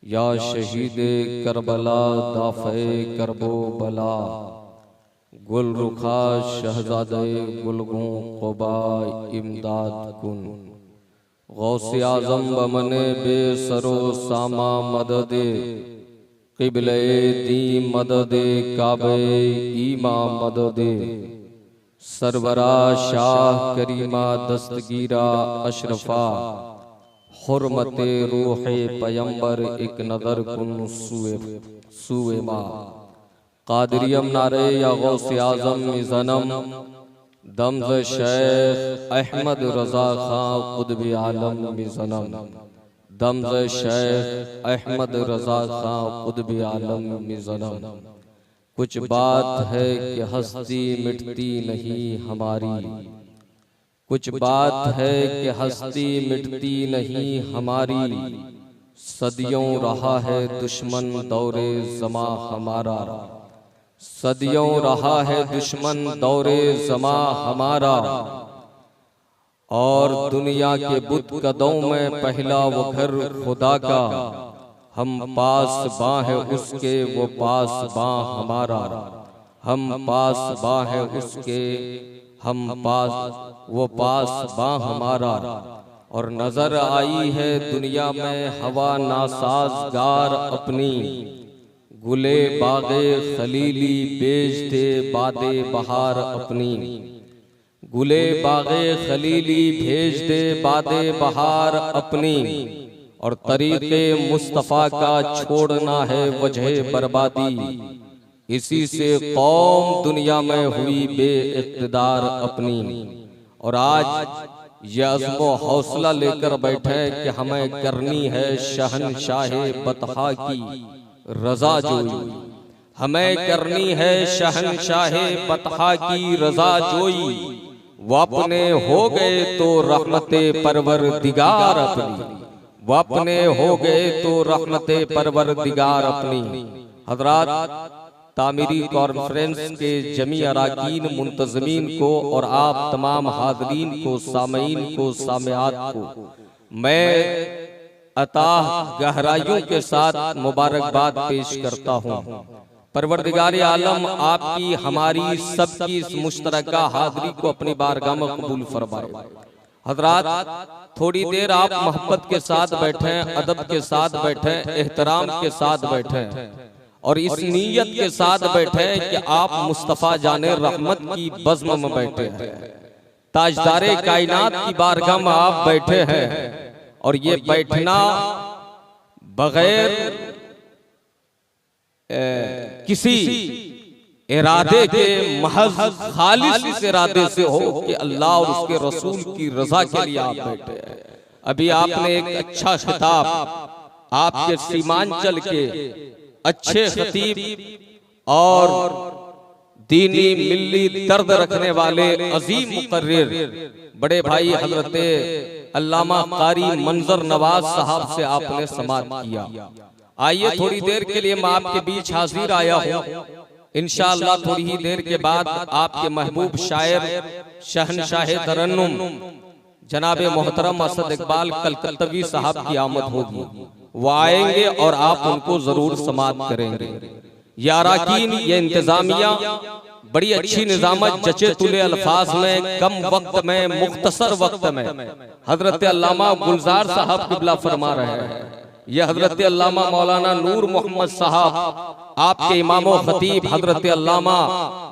या शहीद करबला दाफ़े करबो बला, गुल रुखा शहजादे गुलगों क़ुबा इमदाद कुन। गौसे आज़म बमने बेसरो सामा मददे, क़िबले दी मददे काबे ईमा मददे। सरवरा शाह करीमा दस्तगीरा अशरफा, हुर्मते रूहे पैगंबर एक नज़र कुन सुए मा। कादरियम नारे या गौसे आज़म ज़नम, दमज़ शेख अहमद रज़ा खां क़ुत्ब आलम ज़नम। दमज़ शेख अहमद रज़ा खां क़ुत्ब आलम ज़नम। कुछ बात है कि हस्ती मिटती नहीं हमारी, कुछ बात है कि हस्ती मिटती नहीं हमारी। सदियों रहा है दुश्मन दौरे ज़मा हमारा, सदियों रहा है दुश्मन दौरे ज़मा हमारा। और दुनिया के बुत कदों में पहला वो घर खुदा का, हम पास बाँ है उसके वो पास बाँ हमारा। हम पास बाँ है उसके हम पास वो पास बाँ हमारा। और नजर आई है दुनिया में हवा नासाजगार अपनी, गुले बागे खलीली बेच दे बादे बहार अपनी। गुले बागे खलीली भेज दे बादे बहार अपनी। और तरीक़े मुस्तफ़ा का छोड़ना है वजह बर्बादी, इसी से कौम दुनिया में हुई बेइक़्तिदार अपनी। और आज ये अज़्म हौसला लेकर बैठे कि हमें करनी है शहनशाहे बतहा की रज़ा जोई। हमें करनी है शहनशाहे बतहा की रज़ा जोई। वो अपने हो गए तो रहमते परवरदिगार अपनी, वो अपने हो गए तो रहमते परवरदिगार अपनी। हज़रात, तामीरी कॉन्फ्रेंस के जमी अराकीन मुंतज़मीन को और आप तमाम हाज़रीन को, सामईन को, सामिआत को मैं अताह गहराइयों के साथ मुबारकबाद पेश करता हूँ। परवरदिगार आलम आपकी हमारी सबकी इस मुश्तरका हाज़री को अपनी बारगाह में कबूल फरमाए। हज़रात, थोड़ी देर आप मोहब्बत के साथ बैठें, अदब के साथ बैठें, एहतराम के साथ बैठें और इस नीयत के साथ बैठें कि आप मुस्तफ़ा जाने रहमत की बज़्म में बैठे हैं, ताजदारे कायनात की बारगाह में आप बैठे हैं। और ये बैठना बगैर किसी इरादे के महज खालिस इस इरादे से हो कि अल्लाह और उसके रसूल की रजा के लिए आप बैठे हैं। अभी आपने एक अच्छा खिताब आपके सीमांचल के अच्छे खतीब और दीनी मिल्ली दर्द रखने वाले अजीम मुकर्रिर बड़े भाई हजरते अल्लामा कारी मंजर नवाज साहब से आपने समाअत किया। आइए थोड़ी देर के लिए मैं आपके बीच हाजिर आया हूँ। इंशाअल्लाह थोड़ी ही देर के बाद आपके महबूब शायर शहनशाह तरन्नुम जनाबे मोहतरम असद इकबाल कलकत्तवी साहब की आमद होगी। वो आएंगे और आप उनको जरूर समाअत करेंगे। या अराकीन, ये इंतजामिया बड़ी अच्छी निजामत जचे तुले अल्फाज में, कम वक्त में, मुख्तसर वक्त में हजरत अल्लामा गुलजार साहब क़िबला फरमा रहे हैं। यह हजरत अल्लामा मौलाना नूर मोहम्मद साहब, आपके इमाम व खतीब हजरत अल्लामा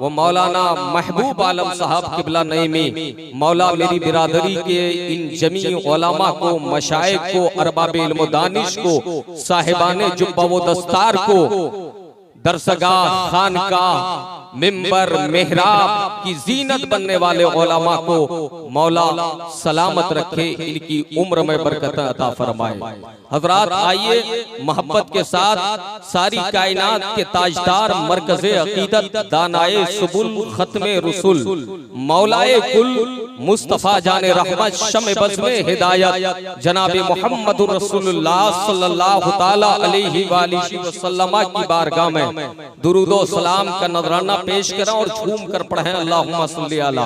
व मौलाना महबूब आलम साहब क़िबला नईमी, मौला मेरी बिरादरी के इन जमी उलमा को, मशाइख को, अरबाब इल्म दानिश को, साहिबाने जुब्बा व दस्तार को, दरसगाह, खानकाह, मिंबर, मेहराब की जीनत बनने वाले उलमा को मौला सलामत रखे, इनकी उम्र में बरकत अता फरमाए। हजरात, आइए मोहब्बत के साथ सारी कायनात के ताजदार, मरकज़े अकीदत, दानाए सुबुल, खत्मे रसूल, मौलाए कुल, मुस्तफ़ा जाने रहमत, शमे बज़्मे हिदायत, जनाबे मुहम्मदुर रसूलुल्लाह सल्लल्लाहु ताला अलैहि वालिहि वसल्लम की बारगाह में दुरूद व सलाम का नजराना पेश करें और झूम कर पढ़ें अल्लाहुम्मा सल्ली अला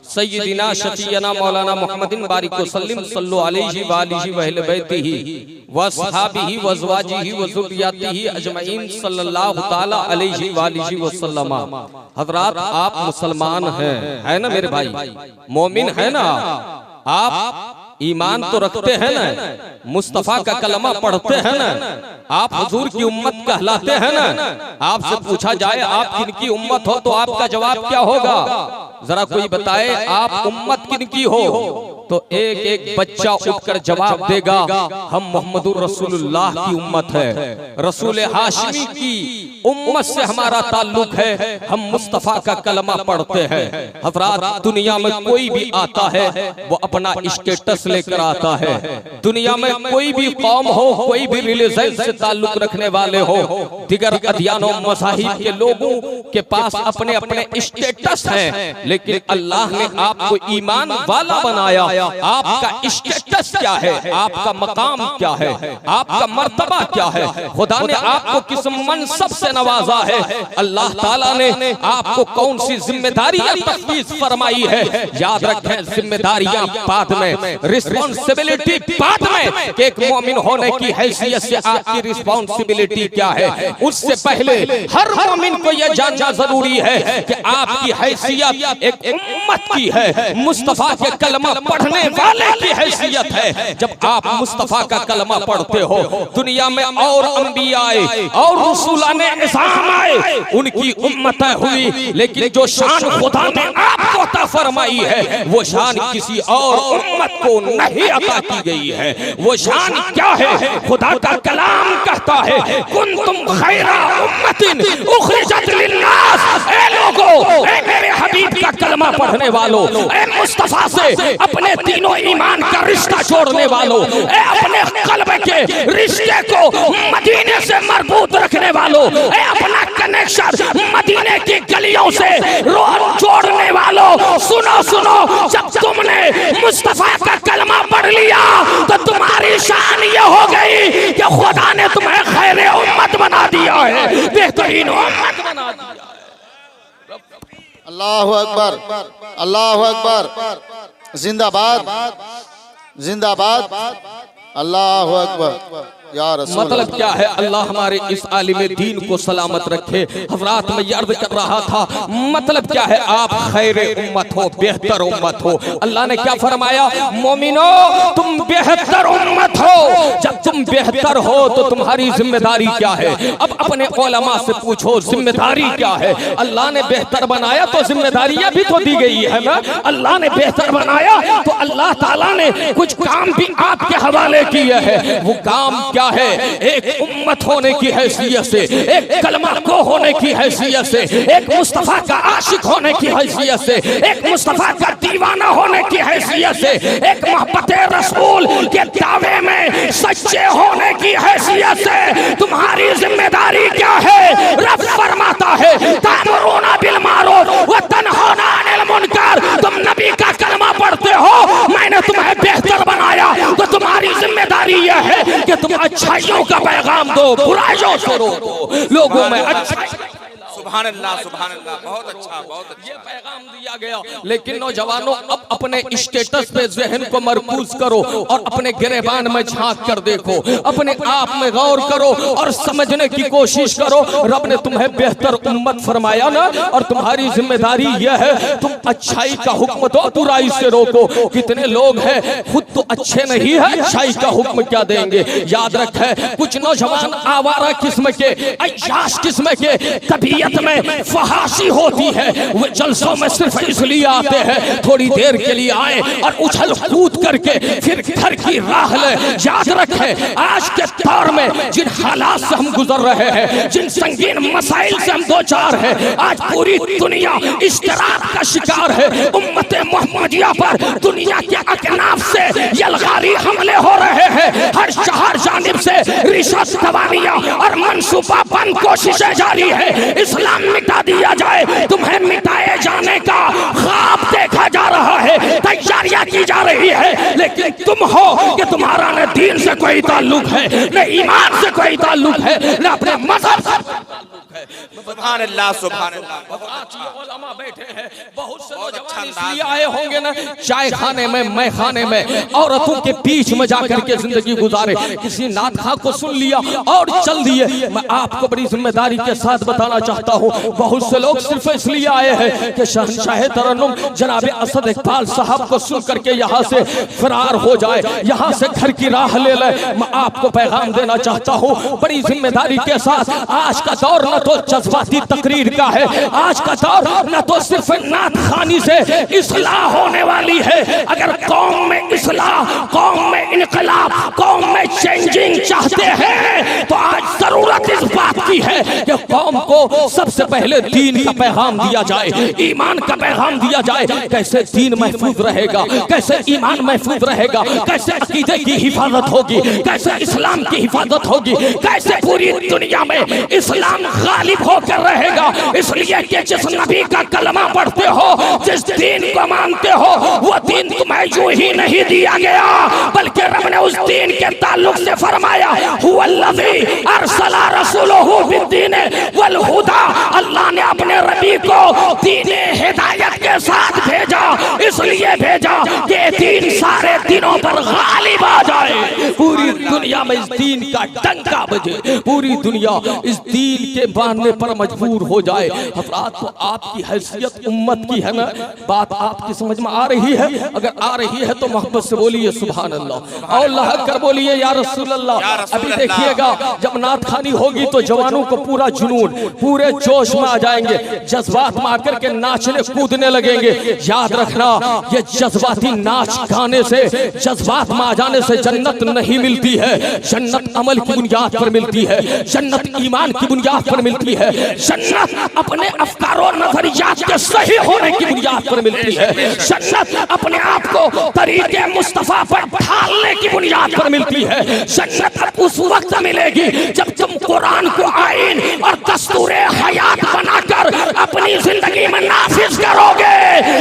सय्यिदिना शफीना मौलाना मुहम्मदिन बारिक वसल्लिम सल्लु अलैहि व आलिहि व अहले बैतिही व अस्हाबिही व अज़वाजिही व ज़ुर्रिय्यतिही अजमईन सल्लल्लाहु तआला अलैहि व आलिहि वसल्लम। हज़रात, आप मुसलमान हैं, है ना मेरे भाई, मोमिन है ना, आप ईमान तो रखते हैं ना, मुस्तफा का कलमा पढ़ते हैं ना, आप हुजूर की उम्मत कहलाते हैं ना। आपसे पूछा जाए आप किनकी उम्मत हो तो आपका जवाब क्या होगा? जरा कोई बताए आप उम्मत किनकी हो? तो एक एक बच्चा उठकर जवाब देगा हम मोहम्मदुर रसूलुल्लाह की उम्मत है, रसूल हाशिमी की उम्मत से हमारा ताल्लुक है, हम मुस्तफा का कलमा पढ़ते हैं। हज़रात, दुनिया में कोई भी आता है वो अपना स्टेटस लेकर आता है। दुनिया में कोई भी कौम हो, कोई भी रिलीजन से ताल्लुक रखने वाले हो, दिगर अदियानों मज़ाहिब के लोगों के पास अपने अपने स्टेटस हैं, लेकिन अल्लाह ने आपको ईमान वाला बनाया। आपका स्टेटस क्या है? आपका मकाम क्या है? आपका मर्तबा क्या है? खुदा ने आपको किस मनसब से नवाजा है? अल्लाह ताला ने आपको कौन सी जिम्मेदारियां तफवीज़ फरमाई है? याद रखें, जिम्मेदारियां बाद में, रिस्पॉन्सिबिलिटी बाद में। कि एक मोमिन होने की हैसियत से आपकी रिस्पॉन्सिबिलिटी क्या है, उससे पहले हर मोमिन को यह जानना जरूरी है कि आपकी हैसियत एक उम्मत की है, मुस्तफा के कलमा पढ़ने वाले की हैसियत है। जब आप मुस्तफा का कलमा पढ़ते हो, दुनिया में और अंबिया आए और रसूलाने इज़ाम आए, उनकी उम्मतें हुई, लेकिन जो शान खुदा ने आपको अता फरमाई है वो शान किसी और उम्मत को नहीं अता की गई है। वो शान क्या है? खुदा का कलाम कहता है कुंतुम खैरा उम्मतिन उखरिजत लिन्नास। ए लोगों, ए मेरे हबीब का कलमा पढ़ने वालों, ए मुस्तफा से अपने तीनों ईमान का रिश्ता जोड़ने वालों, ए अपने कल्ब के रिश्ते को मदीने से मजबूत रखने वालों, ए अपना कनेक्शन मदीने की गलियों से रोज जोड़ने वालों, सुनो सुनो, जब तुमने मुस्तफा का कलमा पढ़ लिया तो तुम्हारी शान ये हो गई कि खुदा ने तुम्हें खैर उम्मत बना दिया है, बेहतरीन उम्मत बना दिया है। अल्लाहु अकबर, अल्लाहु अकबर, जिंदाबाद जिंदाबाद, अल्लाहु अकबर या रसूल। मतलब क्या है? अल्लाह हमारे इस आलिम दीन को सलामत रखे। हज़रात, मैं अर्ज़ कर रहा था, मतलब क्या है? आप खैर उम्मत हो, बेहतर उम्मत हो। अल्लाह ने क्या फरमाया? मोमिनो, तुम बेहतर उम्मत हो। जब तुम बेहतर हो तो तुम्हारी जिम्मेदारी क्या है? अब अपने उलमा से पूछो जिम्मेदारी क्या है? अल्लाह ने बेहतर बनाया तो जिम्मेदारियां भी तो दी गई है ना। अल्लाह ने बेहतर बनाया तो अल्लाह ताला ने कुछ काम भी आपके हवाले किए हैं। वो काम क्या है? एक उम्मत होने की हैसियत से, एक कलमा को होने की हैसियत से, एक मुस्तफा का आशिक होने की हैसियत से, एक मुस्तफा का दीवाना होने की हैसियत से, एक मोहब्बत रसूल के दावे में सच्चे होने की हैसियत से तुम्हारी जिम्मेदारी क्या है? रब फरमाता है तामुरूना बिल मारूफ व तनहौना अनिल मुनकर। तुम नबी का कलमा पढ़ते हो, मैंने तुम्हें बेहतर बनाया, तो तुम्हारी जिम्मेदारी यह है कि तुम अच्छाइयों का पैगाम दो, बुराइयों से रोको, लोगों में अच्छाई। सुभान अल्लाह, सुभान अल्लाह, बहुत अच्छा, बहुत अच्छा। ये पैगाम दिया गया। लेकिन नौजवानों, अब अपने स्टेटस पे ज़हन को मरकूज करो और अपने गिरेबान में झांक कर देखो, अपने आप में गौर करो और समझने की कोशिश करो। रब ने तुम्हें बेहतर उम्मत फरमाया ना, और तुम्हारी जिम्मेदारी यह है तुम अच्छाई का हुक्म दो, बुराई से रोको। कितने लोग हैं खुद तो अच्छे नहीं है, अच्छाई का हुक्म क्या देंगे? याद रखे, कुछ नौजवान आवारा किस्म के, अय्याश किस्म के, तबीयत में फहाशी होती है, वो जलसों में सिर्फ इसलिए आते हैं थोड़ी देर के लिए आए और उछल कूद करके फिर घर की राह ले। याद रखें, आज के दौर में जिन हालात से हम गुजर रहे हैं, जिन संगीन मसाइल से हम दो चार हैं, आज पूरी दुनिया इश्तराक का शिकार है। उम्मत मोहम्मदिया पर दुनिया के अकनाफ से यलगारी हमले हो रहे हैं, हर शहर जानिब से रिश्वत दवानियां और मंसूबाबंद कोशिशें जारी है। इस्लाम मिटा दिया जाए, तुम्हें मिटाए जाने का ख्वाब देखा जा रहा है, तैयारियां की जा रही है, लेकिन तुम हो कि तुम्हारा न दीन से कोई ताल्लुक है, न ईमान से कोई ताल्लुक है, न अपने मजहब से ताल्लुक है। सुभान अल्लाह सुभान अल्लाह। उलमा बैठे हैं, बहुत से नौजवान इसलिए आए होंगे ना चाय खाने में, मैं खाने में, औरतों के बीच में जाकर के जिंदगी गुजारे। किसी नात खां को सुन लिया और चल दिए। मैं आपको बड़ी जिम्मेदारी के साथ बताना चाहता हूँ, बहुत से लोग सिर्फ इसलिए आए हैं कि शहंशाह तरन्नुम जनाब असद इकबाल साहब को सुन करके यहाँ से फरार हो जाए, यहाँ से घर की राह ले ले। मैं आपको पैगाम देना चाहता हूँ बड़ी जिम्मेदारी के साथ, आज का दौर न तो जज्बाती तकरीर का है, आज का दौर न तो सिर्फ नात खानी से इस्लाह होने वाली है। अगर कौम में इस्लाह, कौम में इनकलाब, कौम में चेंजिंग चाहते हैं तो आज जरूरत इस बात की है कि कौम को सबसे पहले दीन का पैगाम दिया जाए, ईमान का पैगाम दिया जाए। कैसे दीन महफूज रहेगा, कैसे ईमान महफूज रहेगा, कैसे अकीदे की हिफाजत होगी, कैसे इस्लाम की हिफाजत होगी, कैसे पूरी दुनिया में इस्लाम गालिब होकर रहेगा। इसलिए कि जिस नबी का कलमा पढ़ते हो, जिस दीन को मानते हो, वो दीन तुम्हें यूं ही नहीं दिया गया, बल्कि रब ने उस दीन के ताल्लुक से फरमाया हुवल्लज़ी अरसला रसूलहू बिद्दीन वल हुदा। अल्लाह ने अपने नबी को दीन हिदायत के साथ भेजा, इसलिए भेजा कि दीन सारे दिनों पर गालिब आ जाए, पूरी दुनिया में इस दीन का डंका बजे, पूरी दुनिया इस दीन के मानने पर मजबूर हो जाए। हज़रात तो आपकी हैसियत उम्मत की है ना, बात आपकी समझ में आ रही है? अगर आ रही है तो मोहब्बत से बोलिए सुभान अल्लाह, और अल्लाह अकबर बोलिए या रसूल अल्लाह। अभी देखिएगा जब नात खानी होगी तो जवानों को पूरा जुनून, पूरे जोश में आ जाएंगे, जज्बात में आकर के नाचने कूदने लगेंगे। याद रखना ये जज्बाती नाच गाने से, जज्बात में आ जाने से जन्नत नहीं मिलती है। जन्नत अमल की बुनियाद पर मिलती है, जन्नत ईमान की बुनियाद पर मिलती है, जन्नत अपने अफकार और नजरियात के सही होने की बुनियाद पर मिलती है, जन्नत अपने आप को तरीके मुस्तफा पर ढालने की बुनियाद पर मिलती है। जन्नत उस वक्त मिलेगी जब तुम कुरान को आईन और दस्तूरे हयात बनाकर अपनी जिंदगी में नाफिज करोगे,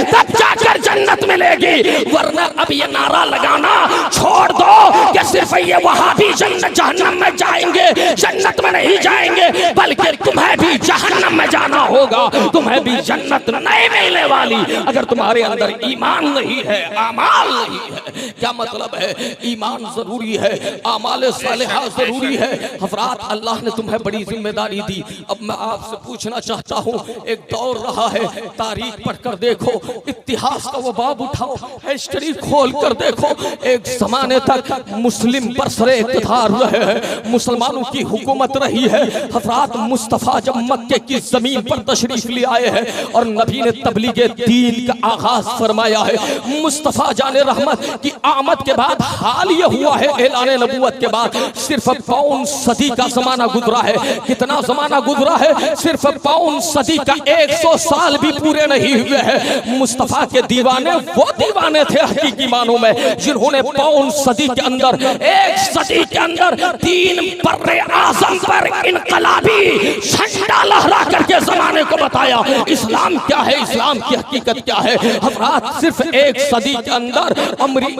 तब जाकर जन्नत मिलेगी। वरना अब ये नारा लगाना छोड़ दो कि सिर्फ ये वहाबी जन्नत जहन्नम में जाएंगे, जन्नत में नहीं जाएंगे, बल्कि तुम्हें भी जहन्नम में जाना होगा, तुम्हें भी जन्नत नहीं मिलने वाली अगर तुम्हारे अंदर ईमान नहीं है, अमाल नहीं है। क्या मतलब है? ईमान जरूरी है, आमाल सालिहा जरूरी है। हज़रात अल्लाह ने तुम्हें बड़ी जिम्मेदारी दी। अब मैं आपसे पूछना चाहता हूँ, एक दौर रहा है, तारीख पढ़कर देखो, इतिहास का वो बाब उठाओ, हिस्ट्री खोल कर देखो। एक जमाने तक मुस्लिम बरसरे इक़्तिदार रहे हैं, मुसलमानों की हुकूमत रही है। हज़रात मुस्तफ़ा जब मक्के की जमीन पर तशरीफ ले आए हैं और नबी ने तबलीगे दीन का आगाज फरमाया है, मुस्तफ़ा जाने रहमत की आमद के बाद हाल ये हुआ है, ऐलाने नबूवत के बाद सिर्फ पौन सदी का जमाना गुजरा है। कितना जमाना गुजरा है? सिर्फ पौन सदी का 100 साल भी पूरे नहीं हुए हैं। मुस्तफ़ा के दीवाने वो दीवाने थे हकीकी मानों में, जिन्होंने पौन सदी के अंदर, 1 सदी के अंदर तीन बर्रे आज़म पर इनकलाबी झंडा लहरा करके जमाने को बताया इस्लाम क्या है, इस्लाम की हकीकत क्या है। हज़रात सिर्फ 1 सदी के अंदर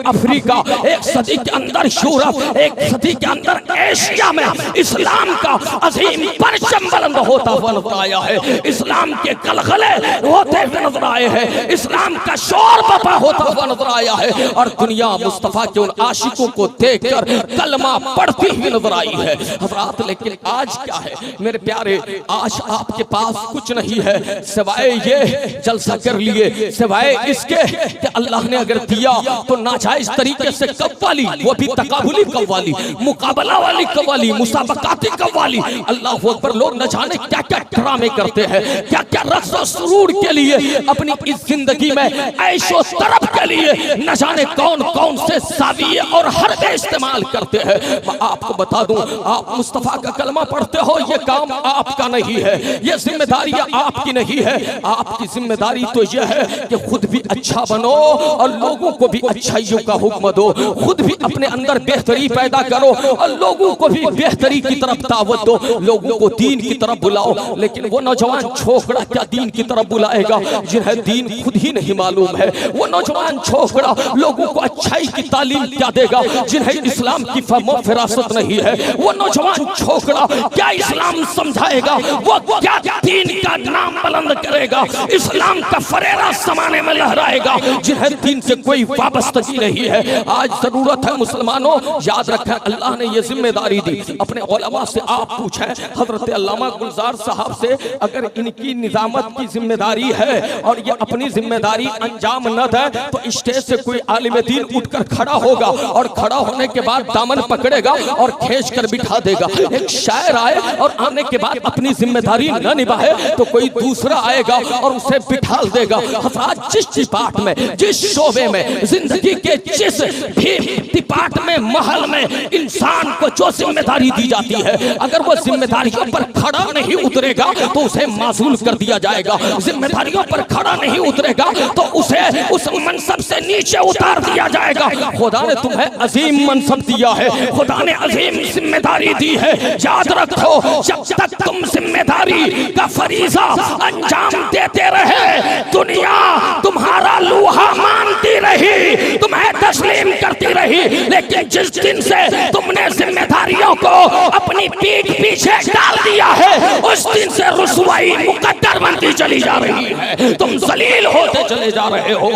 अफ्रीका, 1 सदी के अंदर यूरोप, 1 सदी के अंदर एशिया में इस्लाम का अजीम परचम बुलंद होता हुआ नजर आया है, इस्लाम के गलगले होते हुए नजर आए हैं, इस्लाम का शोर बपा होता हुआ नजर आया है, और दुनिया मुस्तफ़ा के उन आशिकों को देखकर कलमा पढ़ती हुई नजर आई है। हज़रात लेकिन आज क्या है मेरे प्यारे? आज आपके पास कुछ नहीं है सिवाय ये जलसा कर लिए, सिवाय इसके कि अल्लाह ने अगर दिया तो नाजायज तरीके से कव्वाली, वो भी तकाबुली कव्वाली, मुकाबला वाली कव्वाली, मुसाबकाती कव्वाली। अल्लाह अकबर, लोग न जाने क्या क्या ड्रामे करते हैं, क्या क्या रक्स और सुरूर के लिए, अपनी इस जिंदगी में ऐशो तरफ के लिए न जाने कौन कौन से साविये और हरबे इस्तेमाल करते हैं। मैं आपको बता दूं, आप मुस्तफ़ा का कलमा पढ़ते हो, ये काम आपका नहीं है, ये जिम्मेदारी आपकी नहीं है। आपकी जिम्मेदारी तो यह है कि खुद भी अच्छा बनो और लोगों को भी अच्छाइयों का हुक्म दो, खुद भी अपने अंदर बेहतरी पैदा करो और लोगों को भी बेहतरी की तरफ दावत दो, लोगों को दीन की तरफ बुलाओ। लेकिन वो नौजवान छोकरा क्या दीन की तरफ बुलाएगा जिन्हें दीन खुद ही नहीं मालूम है? वो नौजवान छोकरा लोगों को अच्छाई की तालीम क्या देगा जिन्हें इस्लाम की फहम फिरासत नहीं है? वो नौजवान छोकरा क्या इस्लाम समझाएगा, वो क्या क्या दीन का नाम बुलंद करेगा, इस्लाम का फरेरा समाने में लहराएगा, जिन्हें दीन से कोई वाबस्तगी नहीं है। आज जरूरत है मुसलमानों, याद रखें अल्लाह ने ये जिम्मेदारी दी। अपने उलमा से आप पूछें, हजरत अल्लामा गुलजार साहब से, अगर इनकी निजामत की जिम्मेदारी है और ये अपनी जिम्मेदारी अंजाम न दे तो स्टेज से कोई आलिम दीन उठकर खड़ा होगा और खड़ा होने के बाद दामन पकड़ेगा और खींच कर बिठा देगा। एक शायर आए और आने के बाद अपनी जिम्मेदारी न निभाए तो कोई दूसरा आएगा और उसे बिठा देगा। हज़रात, जिस डिपार्ट में, जिस शोबे में, जिंदगी के जिस भी डिपार्ट में, महल में इंसान को जो जिम्मेदारी दी जाती है, अगर वो जिम्मेदारियों पर खड़ा नहीं उतरेगा तो उसे मासूल कर दिया जाएगा। जिम्मेदारियों पर खड़ा नहीं उतरेगा तो उसे उस मनसब से नीचे उतार दिया जाएगा। खुदा ने तुम्हें अजीम मनसब दिया है, खुदा ने अजीम जिम्मेदारी दी है। याद रखो, जब तक तुम जिम्मेदारी का फरीजा अंजाम देते रहे, दुनिया तुम्हारा लूहा मानती रही, तुम्हें तस्लीम करती रही, लेकिन जिस दिन से तुमने जिम्मेदारियों को अपनी पीठ पीछे डाल दिया है, उस दिन से रुसवाई मुकद्दर बनती चली जा रही है। तुम जलील होते चले जा रहे हो।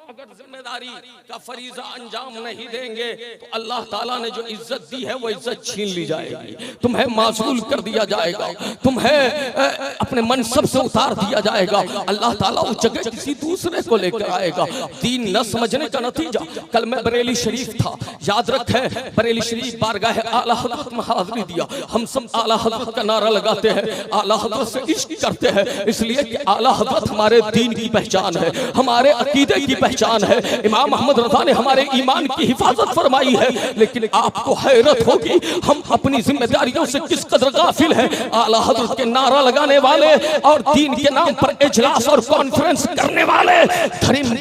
अगर जिम्मेदारी का फरीजा अंजाम नहीं देंगे तो अल्लाह ताला ने जो इज्जत दी है वो इज्जत छीन ली जाएगी, तुम्हें मासूल कर दिया जाएगा, तुम्हें अपने मनसब से उतार दिया जाएगा। अल्लाह ताला उस जगह किसी दूसरे को लेकर आएगा। दीन न समझने का नतीजा, कल मैं बरेली शरीफ था, याद रखें, बरेली शरीफ बारगाह आला हज़रत में हाज़िरी दिया। हम सब आला हज़रत का नारा लगाते हैं, आला हज़रत से इश्क करते हैं, इसलिए कि आला हज़रत हमारे दीन की पहचान है, हमारे अकीदे की पहचान है। इमाम अहमद रज़ा ने हमारे ईमान की हिफाजत फरमाई है। लेकिन आपको हैरत होगी, हम अपनी जिम्मेदारियों से किस कदर गाफिल हैं। आला हज़रत के नारा लगाने वाले और दीन के नाम पर इजलास और कॉन्फ्रेंस करने वाले,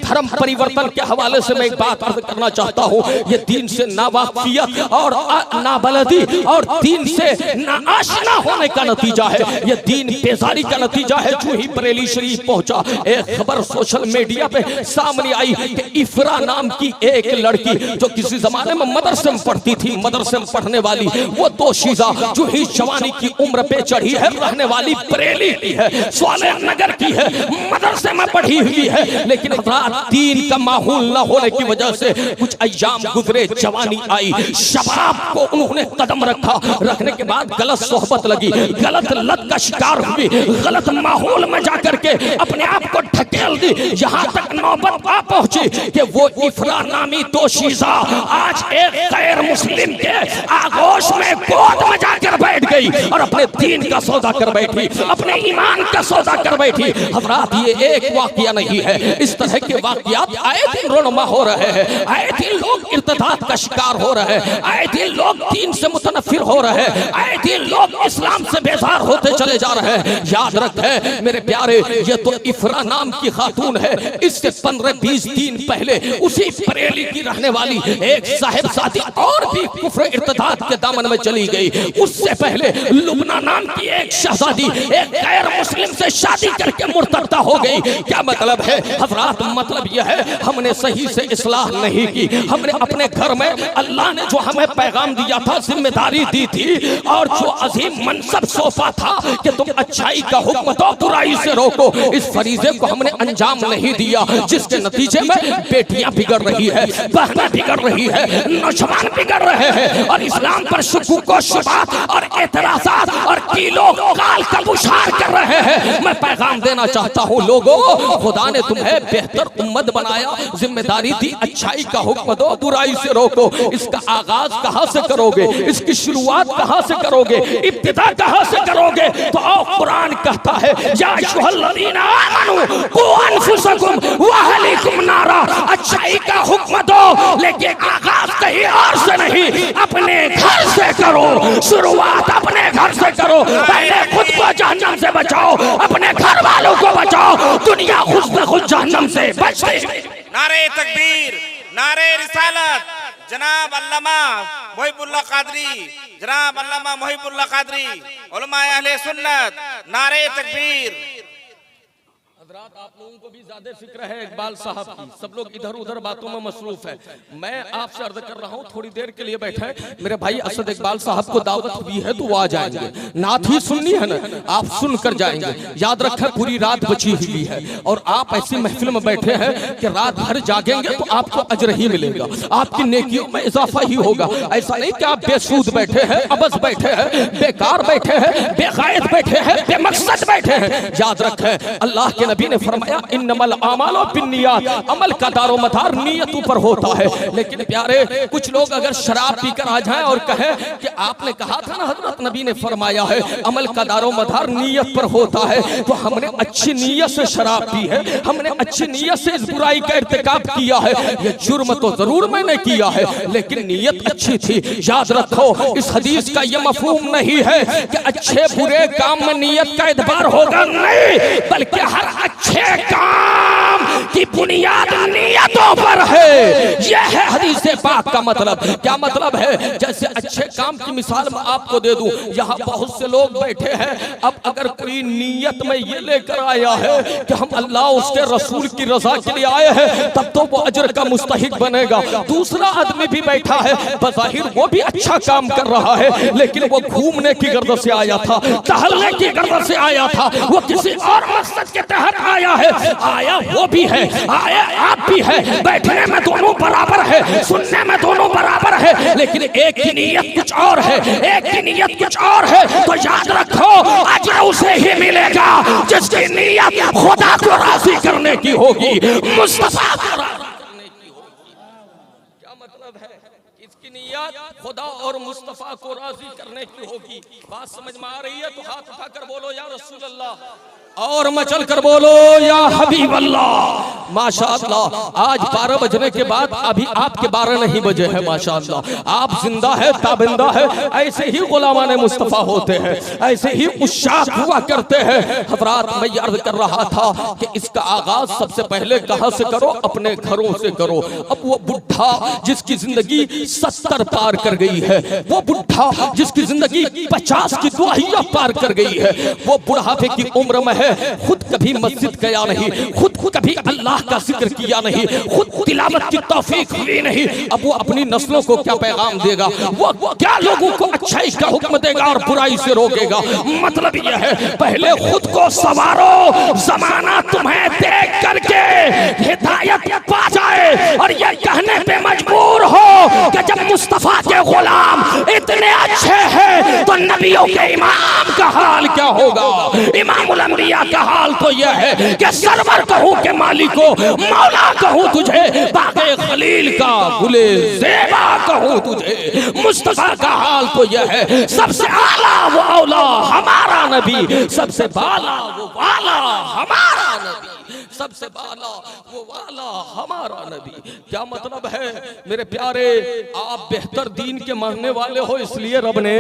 धर्म परिवर्तन के हवाले से मैं एक बात अर्ज करना चाहता हूँ। ये दीन से नावाकिफियत और नाबलदी और दीन से नाआशना होने का नतीजा है। ये दीन बेजारी का नतीजा है। जो ही बरेली शरीफ पहुंचा, एक खबर सोशल मीडिया पे सामने आई कि इफरा नाम की एक लड़की जो किसी जमाने में मदरसे में पढ़ती थी, मदरसे में पढ़ने वाली वो दोशीजा जो ही जवानी की उम्र पे चढ़ी है, रहने वाली बरेली की है, स्वालेह नगर की है, मदरसे में पढ़ी हुई है, लेकिन दीन का माहौल न होने की वजह से कुछ अय्याम गुजरे, जवानी आई, शबाब को उन्होंने कदम रखा, रखने के बाद गलत सोहबत लगी, गलत लत का शिकार हुई, गलत माहौल में जाकर के अपने आप को ढकेल दी। यहाँ तक नौबत आ पहुंची कि वो इफरा नामी दोशीजा आज एक गैर मुस्लिम के आगोश में गोद में जाकर बैठ गई और अपने दीन का सौदा कर बैठी, अपने ईमान का सौदा कर बैठी। हज़रात, ये एक वाकया नहीं है, इस तरह के वाकयात आए दिन रोनमा हो रहे हैं, आए दिन लोग इर्तिदाद का शिकार हो रहे हैं, आए दिन लोग दीन से मुतनफिर हो रहे हैं, आए दिन लोग इस्लाम से बेजार होते चले जा रहे हैं। याद रखें मेरे प्यारे, ये तो इफरा नाम की खातून है। इससे 15-20 दिन पहले उसी बरेली की रहने वाली एक साहिबजादी और भी कुफ्र इर्तिदाद के दामन में चली गई। उससे पहले लुबना नाम की एक शहजादी एक गैर मुस्लिम से शादी करके मुर्तदा हो गई। क्या मतलब है हजरात? मतलब यह है हमने सही से इस्लाह नहीं की। हमने अपने घर में अल्लाह ने जो हमें पैगाम दिया था, जिम्मेदारी दी थी और जो अजीम मनसब सौंपा था कि तुम अच्छाई का हुक्म दो, बुराई से रोको, इस फरीजे को हमने अंजाम नहीं दिया, जिसके नतीजे में बेटियां बिगड़ रही है, बहनें बिगड़ रही है, नौजवान बिगड़ रहे हैं और इस्लाम पर शुकूक व शुबहात और एतराज़ात और कीलो काल का बुशार कर रहे हैं। मैं पैगाम देना चाहता हूँ लोगों, खुदा ने तुम्हें बेहतर उम्मत बनाया, जिम्मेदारी दी, अच्छाई का हुक्म दो, बुराई से रोको। इसका आगाज कहाँ से करोगे? इसकी शुरुआत कहाँ से करोगे? इब्तिदा कहाँ से करोगे? तो कुरान कहता है या अय्युहल्लज़ीना आमनू कू अनफुसकुम व अहलीकुम नारा, अच्छाई का हुक्म दो, लेकिन आगाज कहीं और से नहीं, अपने घर से करो, शुरुआत अपने घर से करो। पहले खुद को जहन्नम से बचाओ, अपने घर वालों को बचाओ, दुनिया खुद ब खुद जहन्नम से बच गई। नारे तकबीर, नारे रिसालत, जनाब अल्लामा मोहिबुल्लाह कादरी, जनाब अल्लामा मोहिबुल्लाह कादरी, उलमा अहले सुन्नत, नारे तकबीर। हजरात आप लोगों को भी ज्यादा फिक्र है इकबाल साहब की, सब लोग इधर उधर बातों में मसरूफ है। मैं आपसे अर्ज कर रहा हूँ थोड़ी देर के लिए बैठे मेरे भाई असद इकबाल साहब को दावत हुई है तो वो आ जाएंगे, नात ही सुननी है ना, आप सुन कर जाएंगे। याद रखें पूरी रात बची हुई है और आप ऐसी महफिल में बैठे हैं कि रात भर जागेंगे तो आपको अजर ही मिलेगा, आपकी नेकियों में इजाफा ही होगा। ऐसा नहीं कि आप बेसूद बैठे हैं, अबस बैठे हैं, बेकार बैठे हैं, बेगायत बैठे हैं, बेमकसद बैठे हैं। याद रखें अल्लाह के नबी ने फरमाया इन्नमल आमालु बिन्नियात, अमल का दारो मदार नियतों पर होता है। लेकिन प्यारे कुछ लोग अगर शराब पीकर आ जाएं और कहें कि आपने कहा था ना हजरत नबी ने फरमाया है अमल का दारो मदार नियत पर होता है, तो हमने अच्छी नीयत से शराब पी है, हमने अच्छी नीयत से इस बुराई का इर्तिकाब किया है। ये जुर्म तो जरूर मैंने किया है लेकिन नीयत अच्छी थी। याद रखो इस हदीस का ये मफहूम नहीं है कि अच्छे बुरे काम में नीयत का एतबार होगा, नहीं, बल्कि हर अच्छे काम की बुनियाद नियतों पर है। यह है हदीस पाक का मतलब। क्या मतलब है? जैसे अच्छे काम की मिसाल मैं आपको दे दूं, यहाँ बहुत से लोग बैठे हैं, अब अगर कोई नियत में ये लेकर आया है कि हम अल्लाह उसके रसूल की रजा के लिए आए हैं, तब तो वो अजर का मुस्तहिक बनेगा। दूसरा आदमी भी बैठा है, बज़ाहिर वो भी अच्छा काम कर रहा है लेकिन वो घूमने की गर्द से आया था, टहलने की गर्द से आया था, वो किसी और मकसद के तहत आया है, आया वो भी है, आया आप भी है, बैठने में दोनों बराबर है, सुनने में दोनों बराबर है, लेकिन एक की नीयत कुछ और है, एक की नीयत कुछ और है। तो याद रखो अजर उसे ही मिलेगा जिसकी नीयत खुदा को राजी करने की होगी, मुस्तफा को राजी करने की होगी। क्या मतलब है? इसकी नीयत खुदा और मुस्तफा को राजी करने की होगी। बात समझ में आ रही है तो हाथ उठाकर बोलो या रसूल अल्लाह, और मचल कर बोलो या हबीब अल्लाह। माशाअल्लाह आज 12 बजने के बाद अभी आपके 12 नहीं बजे हैं। माशाअल्लाह आप जिंदा है, ताबिंदा है। ऐसे ही गुलामान मुस्तफा होते हैं, ऐसे ही उशाक हुआ करते हैं। हजरात मैं अर्ज कर रहा था कि इसका आगाज सबसे पहले कहां से करो? अपने घरों से करो। अब वो बुढ़ा जिसकी जिंदगी 70 पार कर गई है, वो बुढ़ा जिसकी जिंदगी 50 की दुआहिया पार कर गई है, वो बुढ़ापे की उम्र में है, खुद कभी मस्जिद गया नहीं, खुद कभी अल्लाह का जिक्र किया नहीं, खुद तिलावत की तौफीक हुई नहीं। अब वो अपनी नस्लों को क्या पैगाम देगा? वो क्या लोगों को अच्छाई का हुक्म देगा और बुराई से रोकेगा? मतलब यह है पहले खुद को संवारो, जमाना तुम्हें देख करके हिदायत पा जाए और ये कहने पे मजबूर हो कि जब मुस्तफा के गुलाम इतने अच्छे हैं तो नबियों के इमाम का हाल क्या होगा? इमामुल अंबिया का हाल तो यह है कि सरवर कहूं के मालिक को, मौला कहूं तुझे, बागे खलील का गुले ज़ेबा कहूं तुझे। मुस्तफा का हाल तो यह है सबसे आला वो औला हमारा नबी, सबसे बाला वो वाला हमारा नबी, सबसे बाला वो वाला हमारा नबी। क्या मतलब है मेरे प्यारे? आप बेहतर दीन के मानने वाले हो इसलिए रब ने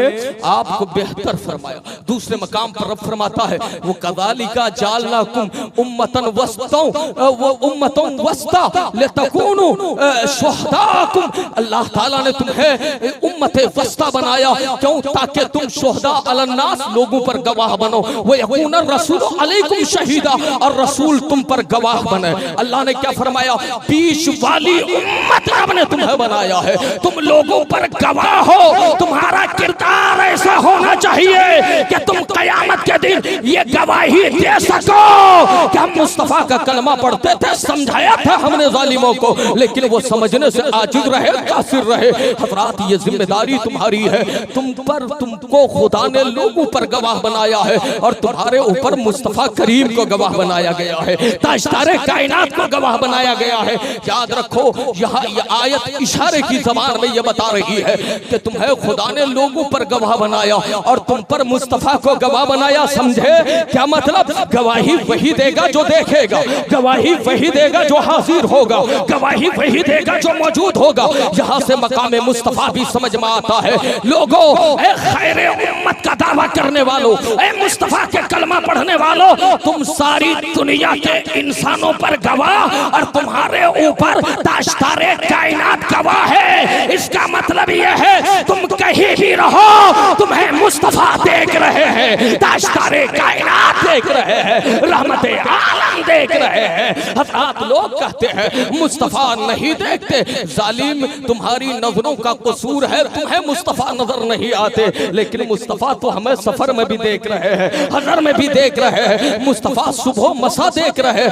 आपको बेहतर फरमाया। दूसरे मकाम पर रब फरमाता है वो कज़ालिका जालनाकुम उम्मतन वस्ता, वो उम्मतन वस्ता लितकूनु शुहदाकुम। अल्लाह ताला ने तुम्हें उम्मत वस्ता बनाया, क्यों? ताकि तुम शुहदा अलन्नास, लोगों पर गवाह बनो। वो यकून रसूल अलैकुम शहीदा, और रसूल तुम पर गवाह बने। अल्लाह ने क्या फरमाया? बीच वाली उम्मत रब ने तुम्हें बनाया है, तुम लोगों पर गवाह हो। तुम्हारा किरदार ऐसा होना चाहिए कि तुम कयामत के दिन ये गवाही दे सको कि हम मुस्तफा का कलमा पढ़ते थे, समझाया था हमने जालिमों को, लेकिन वो समझने से आजिज रहे, कासिर रहे। हजरात ये जिम्मेदारी तुम्हारी है, तुमको खुदा ने लोगों पर गवाह बनाया है और तुम्हारे ऊपर मुस्तफा करीम को गवाह बनाया गया है, ताजदारे कायनात को गवाह बनाया गया है। याद रखो यहाँ ये आयत इशारे की ज़बान में ये बता रही है कि तुम्हें खुदा ने लोगों पर गवाह बनाया और तुम पर मुस्तफा को गवाह बनाया। समझे क्या मतलब? गवाही वही देगा जो देखेगा, गवाही वही देगा जो हाजिर होगा, गवाही वही देगा जो मौजूद होगा। यहाँ से मकाम मुस्तफा भी समझ में आता है। लोगों, ए खैर उम्मत का दावा करने वालों, ए मुस्तफा के कलमा पढ़ने वालों, तुम सारी दुनिया के इंसानों पर गवाह और तुम्हारे ऊपर ताशदारे कायनात गवाह है। इसका मतलब यह है तुम कहीं भी रहो तुम्हें मुस्तफा देख रहे हैं, ताशदारे कायनात देख रहे हैं, रहमत आलम देख रहे हैं। हज़रात लोग कहते हैं मुस्तफा नहीं देखते, जालिम तुम्हारी नजरों का कसूर है, तुम्हें मुस्तफा नजर नहीं आते। लेकिन मुस्तफा तो हमें सफर में भी देख रहे हैं, हजर में भी देख रहे हैं, मुस्तफा सुबह मसा देख रहे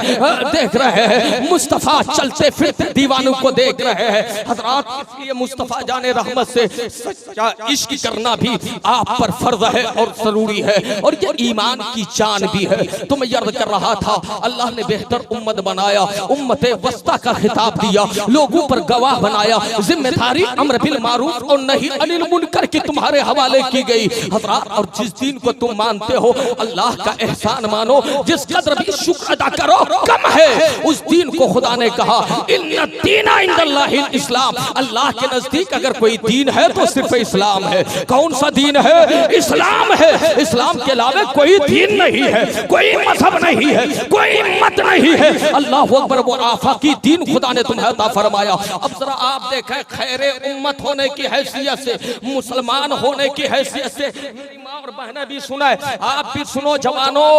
हैं, मुस्तफा चलते फिरते दीवानों को देख रहे हैं। हजरात इसलिए मुस्तफा जाने रहमत से सच्चा इश्क करना भी आप पर फर्ज है और जरूरी है, और ये ईमान की जान भी है। तो मैं अर्ज कर रहा था अल्लाह ने बेहतर उम्मत बनाया, उम्मत वस्ता का खिताब दिया, लोगों पर गवाह बनाया, जिम्मेदारी अम्र बिल मारूफ और नहीं अनिल मुनकर की तुम्हारे हवाले की गई। हज़रात और जिस दिन को तुम मानते हो अल्लाह का एहसान मानो, जिस कदर भी शुक्र अदा करो कम है। उस दिन को खुदा ने कहा इन्ना दीना इंदल्लाहिल इस्लाम, अल्लाह के नजदीक अगर कोई दीन है तो सिर्फ इस्लाम है। कौन सा दीन है? इस्लाम है। इस्लाम के अलावा कोई दीन नहीं है, कोई मजहब नहीं है, कोई मत नहीं है। अल्लाह अकबर, वो आफाकी दीन खुदा ने तुम्हें अता फरमाया। अब जरा आप देखें, खैरे उम्मत होने की हैसियत से, मुसलमान होने की हैसियत से, मेरी माँ और बहनें भी सुने, आप भी सुनो जवानों,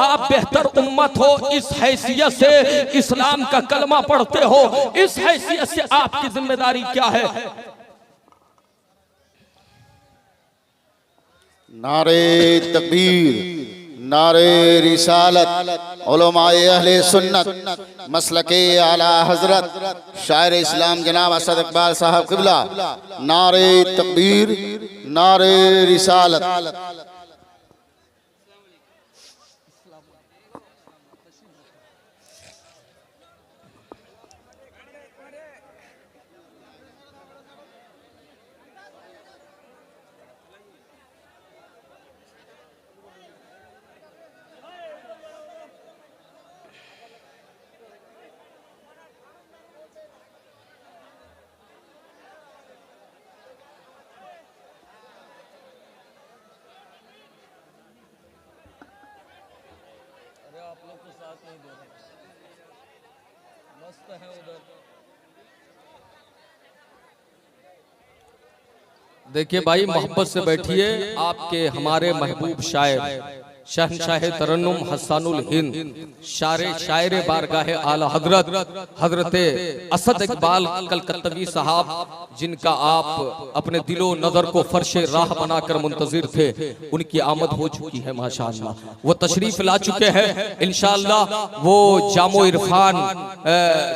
आप बेहतर उम्मत हो इस हैसियत से, इस्लाम का कलमा पढ़ते हो, इस हैसियत से आपकी जिम्मेदारी क्या है? नारे तकबीर, नारे रिसालत, उलमाए अहले सुन्नत, मसलके आला हजरत शायर इस्लाम जनाब असद इकबाल साहब क़िबला, नारे तकबीर, नारे रिसालत। देखिए भाई, मोहब्बत से बैठिए। आपके हमारे महबूब शायर शहनशाह तरन्नुम हसानुल हिंद, शायर बारगाह आला हजरत हजरत असद इकबाल कलकत्तवी साहब, जिनका आप अपने दिलो नजर को फर्शे राह बनाकर मुंतजिर थे, उनकी आमद हो चुकी है माशाअल्लाह। वो तशरीफ ला चुके हैं। इंशाअल्लाह वो जामो इरफान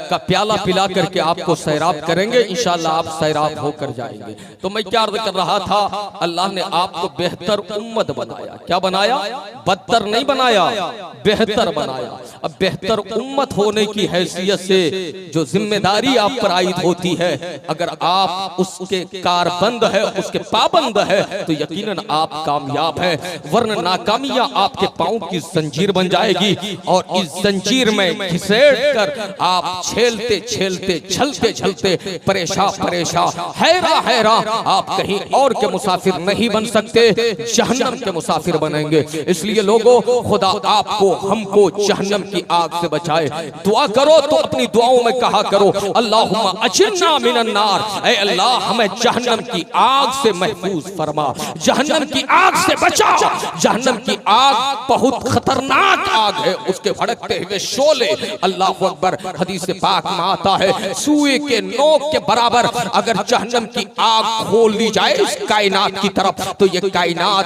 का प्याला पिला करके आपको सैराब करेंगे। इंशाअल्लाह आप सैराब होकर जाएंगे। तो मैं क्या अर्ज कर रहा था, अल्लाह ने आपको बेहतर उम्मत बनाया। क्या बनाया? बदतर नहीं बनाया, बेहतर बनाया। अब बेहतर उम्मत होने की हैसियत से जो जिम्मेदारी आप पर आयद होती है, अगर आप उसके कारबंद है, उसके पाबंद है, तो यकीनन आप कामयाब हैं। वरना नाकामियां आपके पांव की जंजीर बन जाएगी, और इस जंजीर में घिसेट कर आप छेलते छेलते छलते छलते परेशान हैरा आप कहीं और के मुसाफिर नहीं बन सकते, जहन्नम के मुसाफिर बनेंगे। इसलिए लोगों, खुदा आपको हमको जहन्नम की आग से बचाए। दुआ करो तो अपनी दुआओं में कहा करो अल्लाहुम्मा अजिरना मिनन नार, ऐ अल्लाह हमें जहन्नम की आग से महफूज फरमा, जहन्नम की आग से बचा। जहन्नम की आग बहुत खतरनाक आग है, उसके भड़कते हुए शोले, अल्लाह अकबर, हदीस पाक में आता है सुए के नोक के बराबर अगर जहन्नम की आग खोल दी जाए इस कायनात की तरफ, तो ये कायनात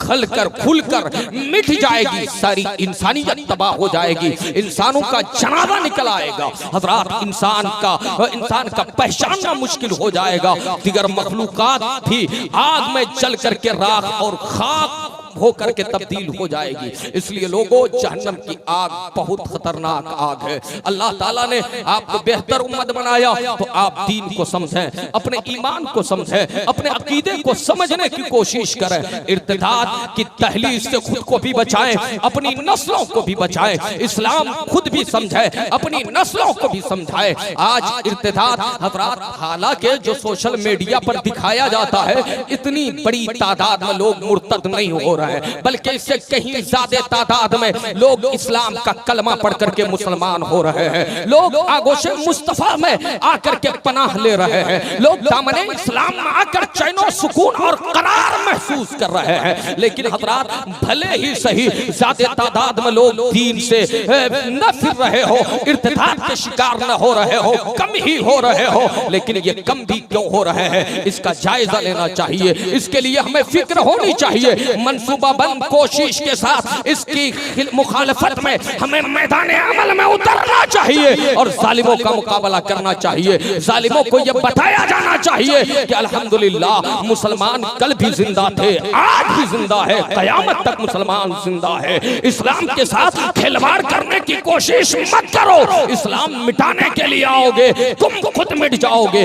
खलकर खुलकर मिट जाएगी, सारी इंसानियत तबाह हो जाएगी, इंसानों का जनाजा निकल आएगा। हजरात, इंसान का पहचानना मुश्किल हो जाएगा। दिगर मखलूकात भी आग में जल करके राख और खाक होकर के तब्दील हो जाएगी। इसलिए लोगों, जहन्नम की आग बहुत खतरनाक आग है। अल्लाह ताला ने आपको बेहतर उम्मत बनाया, तो आप दीन को समझें, अपने ईमान को समझें, अपने अकीदे को समझने की कोशिश करें। इर्तिदाद की तहलील से खुद को भी बचाएं, अपनी नस्लों को भी बचाएं। इस्लाम खुद भी समझे, अपनी नस्लों को भी समझाए। आज इर्तिदाद, हजरात, हालांकि जो सोशल मीडिया पर दिखाया जाता है, इतनी बड़ी तादाद में लोग मुर्तद नहीं हो रहे, रहे हैं, बल्कि इससे कहीं ज्यादा तादाद में लोग इस्लाम का कलमा पढ़ करके मुसलमान हो रहे हैं। लोग आगोशे मुस्तफा में आकर के पनाह ले रहे हैं। लोग दामने इस्लाम में आकर चैनो सुकून और करार महसूस कर रहे हैं। लेकिन हजरात, भले ही सही ज्यादा तादाद में लोग दीन से न फिर रहे हो, इर्तिदाद के शिकार न हो रहे हो, कम ही हो रहे हो, लेकिन ये कम भी क्यों हो रहे हैं, इसका जायजा लेना चाहिए। इसके लिए हमें फिक्र होनी चाहिए। मंसूबाबंद कोशिश के साथ इसकी मुखालफत में हमें मैदान अमल में उतरना चाहिए और जालिमों का मुकाबला करना चाहिए। जालिमों को यह बताया जाना चाहिए कि अल्हम्दुलिल्लाह मुसलमान कल भी जिंदा थे, आज भी जिंदा है, कयामत तक मुसलमान जिंदा है। इस्लाम के साथ खिलवाड़ करने की कोशिश मत करो। इस्लाम मिटाने के लिए आओगे, तुम खुद मिट जाओगे,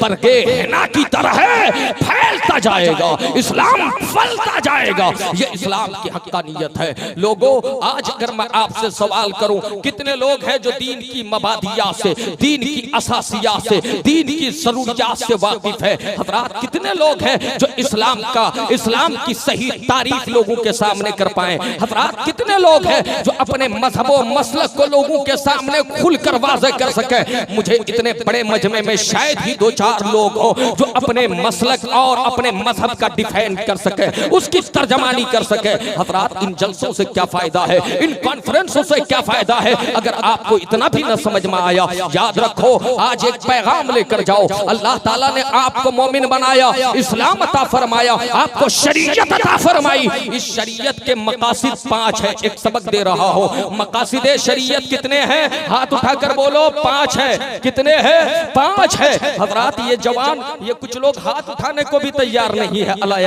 परगे हिना की तरह फैलता जाएगा, इस्लाम फलता जाएगा। ये इस्लाम की हक्कानियत है। लोगों, आज अगर मैं आपसे सवाल करूं, कितने लोग हैं जो दीन की मबादियात से, दीन की असासियात से, दीन की जरूरियात से वाकिफ है? हजरात, कितने लोग हैं जो इस्लाम की सही तारीफ लोगों के सामने कर पाए? हजरात, कितने लोग हैं जो अपने मजहब व मसलक को लोगों के सामने खुलकर वाज़ेह कर सके? मुझे इतने बड़े मजमे में शायद ही 2-4 लोग हो जो अपने मसलक और अपने मजहब का डिफेंड कर सके, उसकी तर्जमानी कर सके। हजरात, इन जलसों से क्या फायदा है, इन कॉन्फ्रेंसों से क्या फायदा है अगर आपको इतना भी न समझ में आया? याद रखो, आज एक पैगाम लेकर जाओ। अल्लाह ताला ने आपको मोमिन बनाया, इस्लाम अता फरमाया, आपको शरीयत अता फरमाई। इस शरीयत के मकासिद 5 है। एक सबक दे रहा हो, मकासिदे शरीयत कितने हैं? हाथ उठाकर बोलो। 5 है। कितने हैं? 5 है। हजरात, ये जवान, ये कुछ लोग हाथ उठाने को भी तैयार नहीं है। अल्लाह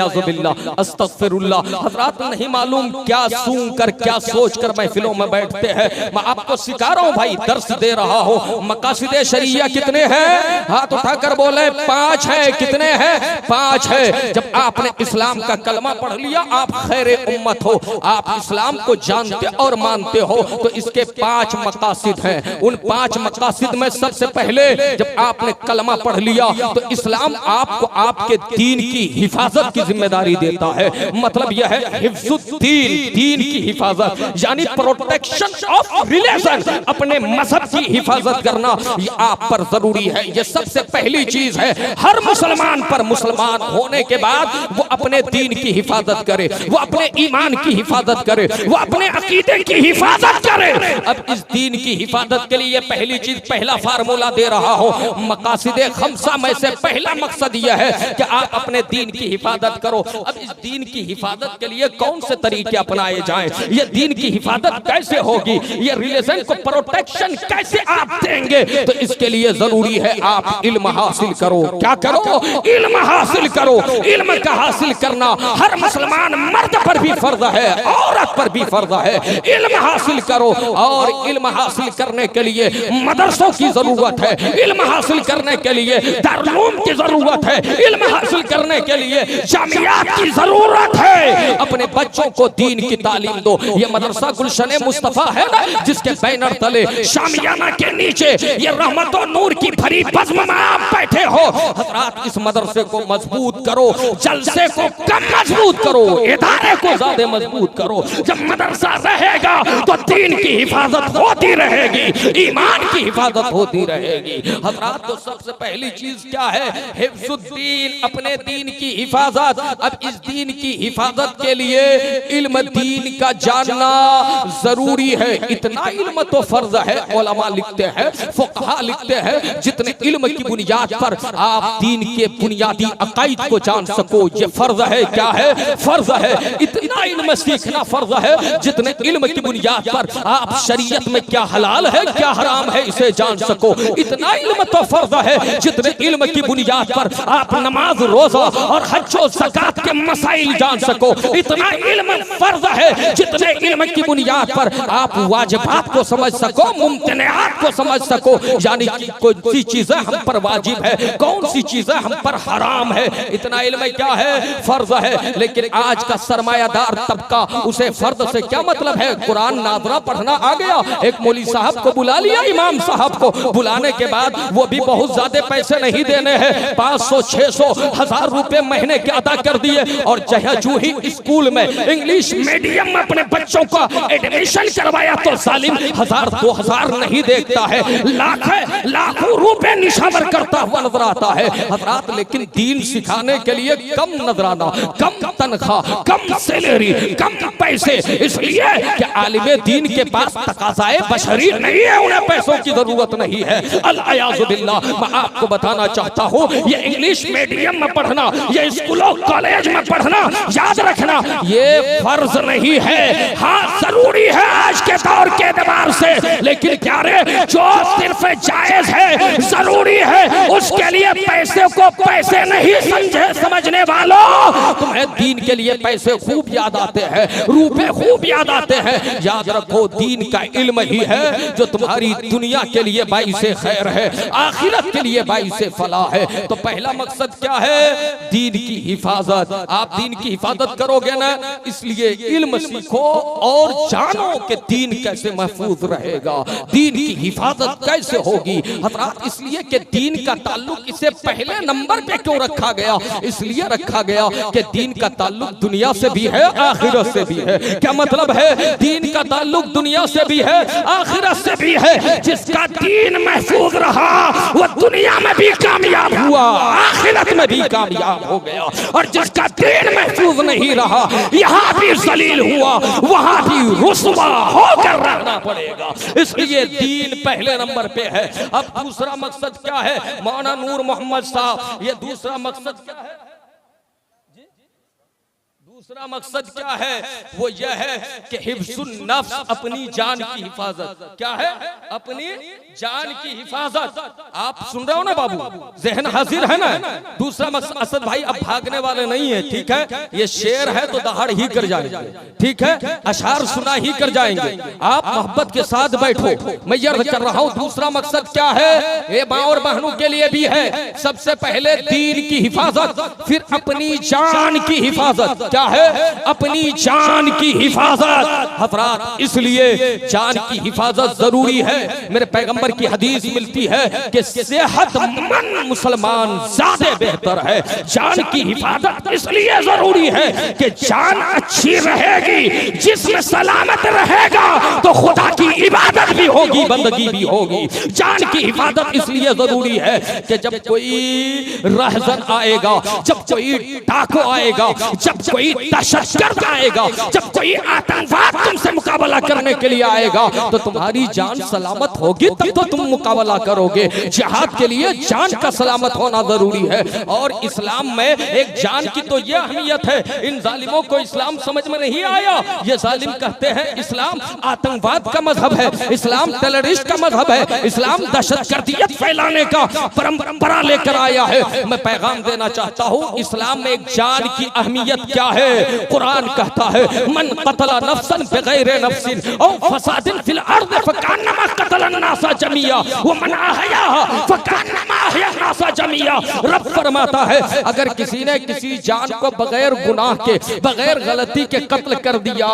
अस्तगफिरुल्लाह। हजरात, नहीं मालूम क्या सूंघ कर, क्या सोच कर महफिलों में बैठते हैं। मैं आपको सिखा रहा हूं भाई, दर्स दे रहा हूं। मकासिदे शरिया कितने हैं? हाथ उठाकर बोले। 5 है। कितने हैं? 5 है। जब आपने इस्लाम का कलमा पढ़ लिया, आप खैरे उम्मत हो, आप इस्लाम को जानते और मानते हो, तो इसके 5 मकासिद हैं। उन 5 मकासिद में सबसे पहले, जब आपने कलमा पढ़ लिया तो इस्लाम आपको आपके दीन की हिफाजत की जिम्मेदारी देता है। मतलब यह है हिफ्जुद्दीन, दीन की हिफाजत, यानी प्रोटेक्शन ऑफ रिलीजन, अपने मजहब की हिफाजत करना ये आप पर जरूरी है। ये सबसे पहली चीज है हर मुसलमान पर। मुसलमान होने के बाद वो अपने दीन की हिफाजत करे, वो अपने ईमान की हिफाजत करे, वो अपने अकीदे की हिफाजत करे। अब इस दीन की हिफाजत के लिए पहली चीज, पहला फार्मूला दे रहा हूं। मकासिदे खमसा में से पहला मकसद यह है कि आप अपने दीन की हिफाजत करो। अब इस दीन की हिफाजत के लिए कौन से तरीके अपनाए जाएं? ये दीन की हिफाजत कैसे होगी? ये रिलीजन को प्रोटेक्शन कैसे आप देंगे? तो इसके लिए जरूरी है आप इल्म हासिल करो। क्या करो? इल्म हासिल करो। इल्म का हासिल करना हर मुसलमान मर्द पर भी फर्ज है, औरत पर भी फर्ज है। इल्म हासिल करो, और इल्म हासिल करने के लिए मदरसों की जरूरत है, इल्म हासिल करने के लिए दारुल की जरूरत है, इल्म हासिल करने के लिए जामियात की जरूरत है। अपने बच्चों को दीन की तालीम दो। ये मदरसा गुलशन मुस्तफा है ना, जिसके बैनर तले, शामियाना के नीचे ये रहमत और नूर की भरी बज़्म में आप बैठे हो। हज़रात, इस मदरसे को मजबूत करो, जलसे को कम मजबूत करो, इदारे को ज्यादा मजबूत करो। जब मदरसा रहेगा तो दीन की हिफाजत होती रहेगी, ईमान की हिफाजत होती रहेगी। हज़रात, तो सबसे पहली चीज क्या है? हिफ्जुद्दीन, अपने दीन की हिफाजत। अब इस दीन की हिफाजत के लिए इल्म दीन का जानना जरूरी है। इतना इल्म तो फर्ज है। उलमा लिखते हैं, फुक़हा लिखते हैं, जितने इल्म की बुनियाद पर आप दीन के बुनियादी अकाईद को जान सको, ये फर्ज है। क्या है? फर्ज है। इतना इल्म सीखना फर्ज है जितने इल्म की बुनियाद पर आप शरीयत में क्या हलाल है, क्या हराम है, इसे जान सको। इतना इल्म तो फर्ज है जितने इल्म की बुनियाद पर आप नमाज, रोजा और हज और ज़कात के मसाइल जान सको। इतना इल्म फर्ज है जितने इल्म की बुनियाद पर आप वाजिबात को समझ सको, मुमतनियात को समझ सको, यानी कौन सी चीजें हम पर वाजिब है, कौन सी चीजें हम पर हराम है। इतना इल्म क्या है? फर्ज है। लेकिन आज का सरमायादार तबका, उसे फर्ज से क्या मतलब है? कुरान नादरा पढ़ना आ गया, एक मौली साहब को बुला लिया, इमाम साहब को बुलाने के बाद वो भी बहुत ज्यादा पैसे नहीं देने हैं, 500, 600, 1000 रुपए महीने के अदा कर दिए, और जहाँ जू ही स्कूल में इंग्लिश मीडियम में अपने बच्चों का एडमिशन करवाया तो जालिम 1000-2000 नहीं देखता है, लाखों रुपए निशावर करता हुआ नजर आता है हजरात। लेकिन दीन सिखाने के लिए कम नजराना, कम तनख्वाह, कम सैलरी, कम पैसे, इसलिए कि आलिम दीन के पास तकाज़ाए बशरी नहीं है, उन्हें पैसों की जरूरत नहीं है। अल-अयाज़ु बिल्लाह। मैं आपको बताना चाहता हूँ ये इंग्लिश मीडियम में पढ़ना, ये स्कूलों कॉलेज में पढ़ना, याद रखना ये फर्ज नहीं है। हाँ जरूरी है आज के दौर के एतबार से, लेकिन क्या रे जो सिर्फ जायज है जरूरी है उसके लिए पैसे को पैसे नहीं समझने वालों, तुम्हें दीन के लिए पैसे खूब याद आते हैं, रुपए खूब याद आते हैं। याद रखो दीन का इल्म ही है जो तुम्हारी दुनिया के लिए बाइसे खैर है, आखिरत के लिए बाइसे फलाह है। तो पहला मकसद क्या है? दीन की हिफाजत। आप दीन की हिफाजत करोगे ना, इसलिए इल्म सीखो और जानो कि दीन कैसे महफूज रहेगा, दीन की हिफाजत कैसे होगी हजरात। इसलिए कि दीन का ताल्लुक इसे पहले नंबर पे क्यों रखा गया? इसलिए रखा गया कि दीन का ताल्लुक दुनिया से भी है, आखिरत से भी है। क्या मतलब है? दीन का ताल्लुक दुनिया से भी है, आखिरत से भी है। जिसका दीन महफूज रहा वो दुनिया में भी कामयाब हुआ, आखिरत में भी कामयाब हो गया, और जिसका दीन महफूज नहीं रहा यहाँ भी जलील हुआ, वहाँ भी रुसवा होकर रहना पड़ेगा। इसलिए दीन पहले नंबर पे है। अब दूसरा मकसद क्या है? मौलाना नूर मोहम्मद साहब, ये दूसरा मकसद क्या है? दूसरा मकसद क्या है? वो यह है कि हिफ्जुन नफ्स, अपनी जान की हिफाजत। क्या है? अपनी जान की हिफाजत। आप सुन रहे हो ना बाबू, जहन हाजिर है ना? दूसरा मकसद, असद भाई अब भागने वाले नहीं है, ठीक है? ये शेर है तो दहाड़ ही कर जाएंगे, ठीक है? अशार सुना ही कर जाएंगे। आप मोहब्बत के साथ बैठो, मैं ये कर रहा हूँ। दूसरा मकसद क्या है? ये माँ और बहनों के लिए भी है। सबसे पहले दीन की हिफाजत, फिर अपनी जान की हिफाजत। क्या है? अपनी जान की हिफाजत हजरात। इसलिए जान की हिफाजत जरूरी है। मेरे पैगंबर की हदीस मिलती है कि सेहतमंद मुसलमान ज्यादा बेहतर है। जान की हिफाजत इसलिए जरूरी है कि जान अच्छी रहेगी, जिस्म सलामत रहेगा तो खुदा की इबादत भी होगी, बंदगी भी होगी। जान की हिफाजत इसलिए जरूरी है कि जब कोई रहजन आएगा, जब कोई डाकू आएगा, जब कोई दहशतगर्द आएगा, जब कोई आतंकवाद तुमसे मुकाबला करने के लिए आएगा, तो तुम्हारी जान सलामत होगी तब तो तुम मुकाबला करोगे। जिहाद के लिए जान का सलामत होना जरूरी है। और इस्लाम में एक जान की तो यह अहमियत है। इन जालिमों को इस्लाम समझ में नहीं आया। ये जालिम कहते हैं इस्लाम आतंकवाद का मजहब है, इस्लाम टेररिस्ट का मजहब है, इस्लाम दहशतगर्दियत फैलाने का परंपरा लेकर आया है। मैं पैगाम देना चाहता हूँ, इस्लाम में एक जान की अहमियत क्या है? कुरान कहता है मन कतला नफ्सन बिगैर नफ्सिन औ फसादिन फिल अर्द फकान्नमा कतला नासा जमिया व मन अहयाहा फकान्नमा अहया नासा जमिया। रब फरमाता है अगर किसी ने किसी जान को बगैर गुनाह के, बगैर गलती के कत्ल कर दिया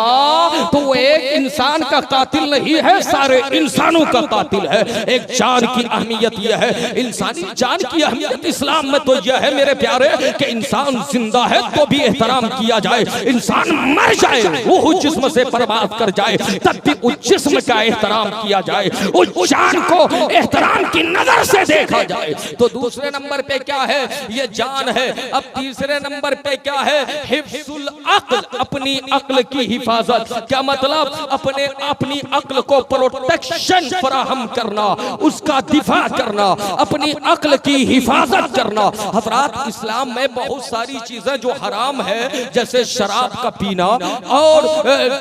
तो वो एक इंसान का कातिल नहीं है, सारे इंसानों का कातिल है। एक जान की अहमियत यह है। इंसानी जान की अहमियत इस्लाम में तो यह है मेरे प्यारे कि इंसान जिंदा है तो भी एहतराम किया जाए, इंसान मर जाए वो जिस्म से बर्बाद कर जाए तब भी उस जिस्म का एहतराम किया जाए, उस जान को एहतराम की नजर से देखा जाए। तो दूसरे नंबर पे क्या है? ये जान है। अब तीसरे नंबर पे क्या है? हिफ्जुल अक्ल, अपनी अक्ल की हिफाजत। क्या मतलब? अपनी अक्ल को प्रोटेक्शन फराहम करना, उसका दिफा करना, अपनी अक्ल की हिफाजत करना। हजरात इस्लाम में बहुत सारी चीजें जो हराम है, जैसे शराब का पीना और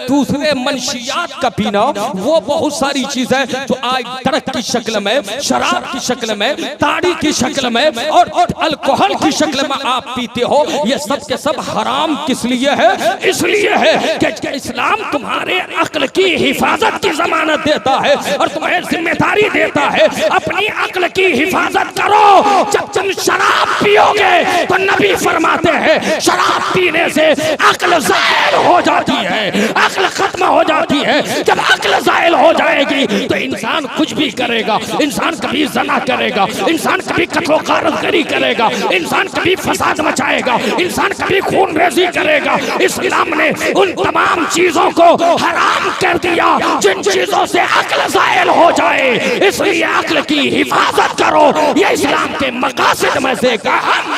दूसरे मनशियात का पीना, वो बहुत सारी चीजें जो आज ड्रग की शक्ल में, शराब की शक्ल में, ताड़ी की शक्ल में और अल्कोहल की शक्ल में आप पीते हो, ये सब के सब हराम किस लिए है? इसलिए है कि इस्लाम तुम्हारे अक्ल की हिफाजत की जमानत देता है और तुम्हें जिम्मेदारी देता है अपनी अक्ल की हिफाजत करो। जब तुम शराब पियोगे तो नबी फरमाते हैं शराब पीने से अक्ल ज़ायल हो जाती है, अक्ल खत्म हो जाती है। जब अक्ल ज़ायल हो जाएगी तो इंसान कुछ भी करेगा, इंसान कभी ज़ना करेगा, इंसान कभी कत्ल कारतगरी करेगा, इंसान कभी फसाद मचाएगा, इंसान कभी खूनरेज़ी करेगा। इस्लाम ने उन तमाम चीजों को हराम कर दिया जिन चीजों से अक्ल ज़ायल हो जाए। इसलिए अक्ल की हिफाजत करो, ये इस्लाम के मकासद में से एक अहम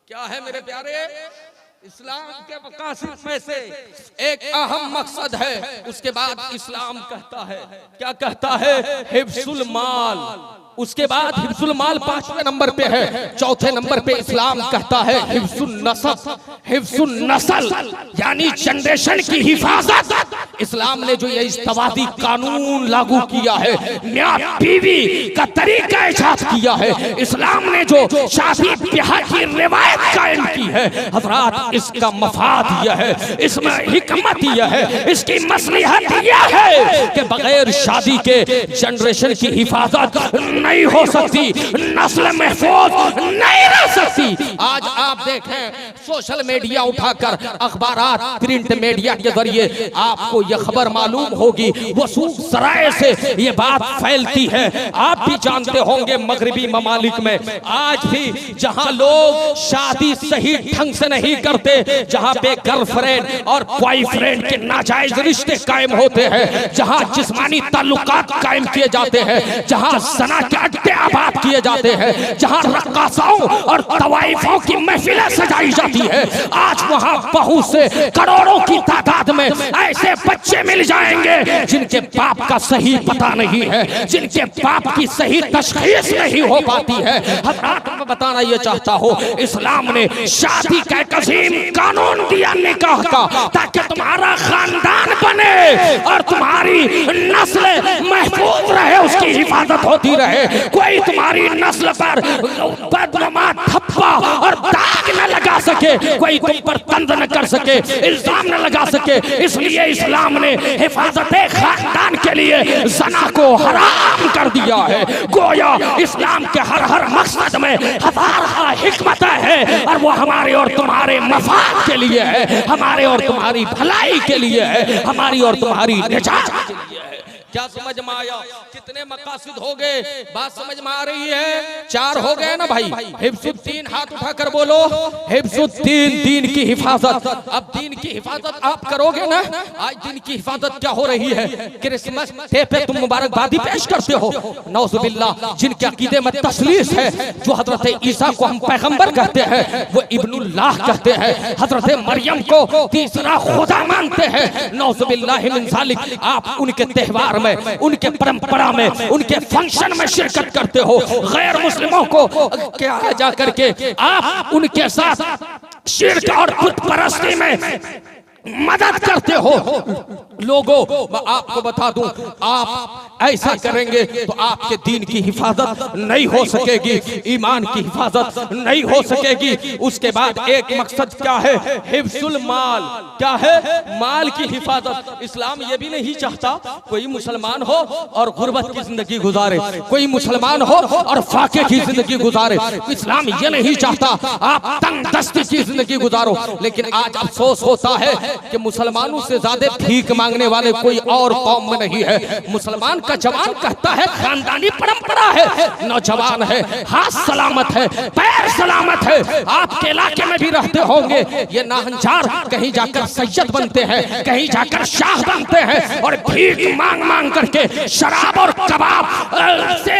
क्या है मेरे प्यारे, इस्लाम के मकासद में से एक अहम मकसद है। उसके बाद इस्लाम कहता है, क्या कहता है, हिफ्जुल माल। उसके बाद हिफ्जुल माल 5वें नंबर पे है। चौथे नंबर पे इस्लाम कहता है हिफ्जुल नस्ल, हिफ्जुल नस्ल यानी जनरेशन की हिफाजत। इस्लाम ने जो ये इज्तिमादी कानून लागू किया है, मियां बीवी का तरीका इजाद किया है, इस्लाम ने जो शादी ब्याह की रिवायत कायम की है, हजरात इसका मफाद यह है, इसमें हिकमत यह है, इसकी मसलिहत यह है कि बगैर शादी के जनरेशन की हिफाजत नहीं हो सकती, नस्ल महफूज नहीं रह सकती। आज आप देखें सोशल मीडिया उठाकर, अखबारात, प्रिंट मीडिया के जरिए आपको यह खबर मालूम होगी, वसूख सराय से ये बात फैलती है। आप भी जानते होंगे मगरिबी ममालिक में आज भी जहां लोग शादी सही ढंग से नहीं करते, जहां पे गर्लफ्रेंड और बॉयफ्रेंड के नाजायज रिश्ते कायम होते हैं, जहां जिस्मानी ताल्लुकात कायम किए जाते हैं, जहां ज़ना के अड्डे आबाद किए जाते हैं, जहां रक्कासाओं और तवाइफों की महफिलें सजाई जाती है, आज वहां बहुत से करोड़ों की तादाद में ऐसे बच्चे मिल जाएंगे जिनके बाप का सही पता नहीं है, जिनके बाप की सही तशखीस नहीं हो पाती है। हज़रात मैं बताना ये चाहता हूँ, इस्लाम ने शादी का एक अजीम कानून दिया निकाह का, ताकि तुम्हारा खानदान बने और तुम्हारी नस्ल महफूज रहे, उसकी हिफाजत होती रहे, कोई तुम्हारी नस्ल पर बदनुमा थप्पा और दाग न लगा सके, कोई तुम पर तंज न कर सके, इल्जाम न लगा सके। इसलिए इस्लाम ने हिफाजत खानदान के लिए ज़ना को हराम कर दिया है। गोया इस्लाम के हर मकसद में हजार हिकमत है और वो हमारे और तुम्हारे मफाद के लिए है, हमारे और तुम्हारी भलाई के लिए है, हमारी और तुम्हारी निजात के लिए है। क्या समझ में आया? कितने मकासद हो गए, बात समझ में आ रही है? 4 हो गए ना भाई। हिफ्जुद्दीन, हाथ उठाकर बोलो हिफ्जुद्दीन, दीन की हिफाजत। अब दीन की हिफाजत आप करोगे ना। आज दीन की हिफाजत क्या हो रही है? क्रिसमस डे पे तुम मुबारकबादी पेश करते हो, नौजुबिल्लाह। जिनके अकीदे में तस्लीस है, जो हजरत ईसा को हम पैगंबर कहते हैं, वो इब्नुल्लाह कहते हैं, हजरत मरियम को तीसरा खुदा मानते हैं, नौजुबिल्लाह मिन ज़ालिक। आप उनके त्योहार में, उनके परंपरा में, उनके फंक्शन में शिरकत करते हो, गैर मुस्लिमों को क्या जा करके आप उनके साथ शिरक और बुत परस्ती में मदद करते हो। लोगों मैं आपको बता दूं, आप ऐसा करेंगे तो आपके दीन की हिफाजत नहीं हो सकेगी, ईमान की हिफाजत नहीं हो सकेगी। उसके बाद एक मकसद क्या है? हिफ्जुल माल। क्या है? माल की हिफाजत। इस्लाम ये भी नहीं चाहता कोई मुसलमान हो और गुर्बत की जिंदगी गुजारे, कोई मुसलमान हो और फाके की जिंदगी गुजारे। इस्लाम ये नहीं चाहता आप तंग दस्ती की जिंदगी गुजारो। लेकिन आज अफसोस होता है कि मुसलमानों से ज्यादा भीख मांगने वाले कोई और कौम में नहीं है। मुसलमान का जवान कहता है खानदानी परंपरा है, नौजवान है, हाथ सलामत है, पैर सलामत है। आपके इलाके में भी रहते होंगे ये नाहंजार, कहीं जाकर सैयद बनते हैं, कहीं जाकर शाह बनते हैं और भीख मांग मांग करके शराब और कबाब से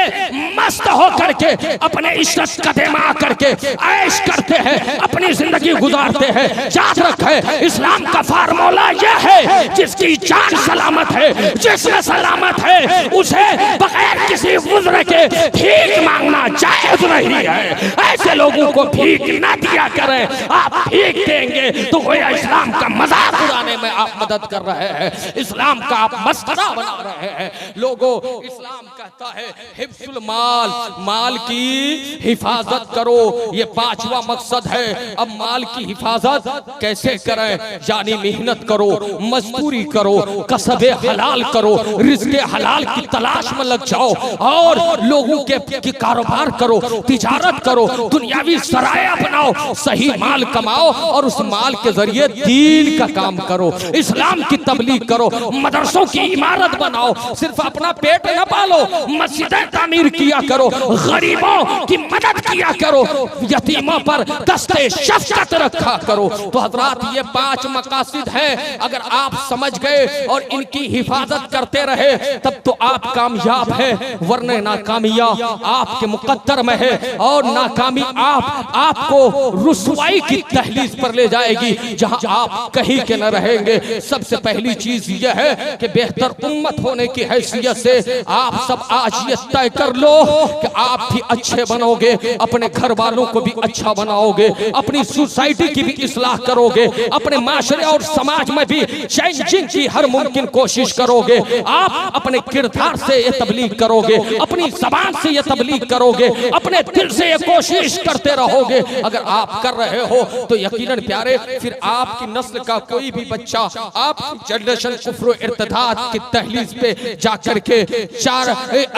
मस्त हो करके अपने इज्जत कदमा करके ऐश करते हैं, अपनी जिंदगी गुजारते हैं। याद रखें, इस्लाम का फार्मूला यह है, जिसकी जान सलामत है, जिसमें सलामत है, उसे बगैर किसी उज़्र के भीख मांगना जायज नहीं है। ऐसे ऐसे लोगों को भीख ना दिया करें। आप भीख देंगे तो गोया इस्लाम का मजाक उड़ाने में आप मदद कर रहे हैं, इस्लाम का आप मस्खरा बना रहे हैं। लोगों, इस्लाम कहता है हिफ्जुल माल, माल की हिफाजत करो, ये पांचवा मकसद है। अब माल की हिफाजत कैसे करें? यानी मेहनत करो, मजदूरी करो, कसबे हलाल करो, रिज़्क़े हलाल की तलाश में लग जाओ और लोगों के कारोबार करो, तिजारत करो, दुनियावी सराया बनाओ, सही माल कमाओ और उस माल के जरिए दीन का काम करो, इस्लाम की तबलीग करो, मदरसों की इमारत बनाओ। सिर्फ अपना पेट न पालो, मस्जिदें तामीर किया करो, गरीबों की मदद किया करो, यतीमों पर दस्ते शफ़क़त रखा करो। तो हज़रात, ये 5 मकासिद हैं। अगर आप समझ गए और इनकी हिफाजत करते रहे तब तो आप कामयाब हैं, वरना नाकामिया आपके मुकद्दर में है और नाकामी आपको रुसवाई की दहलीज पर ले जाएगी जहां आप कहीं के न रहेंगे। सबसे पहली चीज यह है कि बेहतर उम्मत होने की हैसियत से आप सब आज ये तय कर लो कि आप भी अच्छे बनोगे, अपने घर वालों को भी अच्छा बनाओगे, अपनी सोसाइटी की भी इस्लाह करोगे, अपने माशरे और समाज में भी चेंजिंग की हर मुमकिन कोशिश करोगे। आप अपने किरदार से ये तबलीग करोगे, अपनी ज़बान से ये तबलीग करोगे, अपने दिल से ये कोशिश करते रहोगे। अगर आप कर रहे हो तो यकीनन प्यारे, फिर आपकी नस्ल का कोई भी बच्चा आपकी जनरेशन कुफ्र इर्तिदाद की दहलीज पे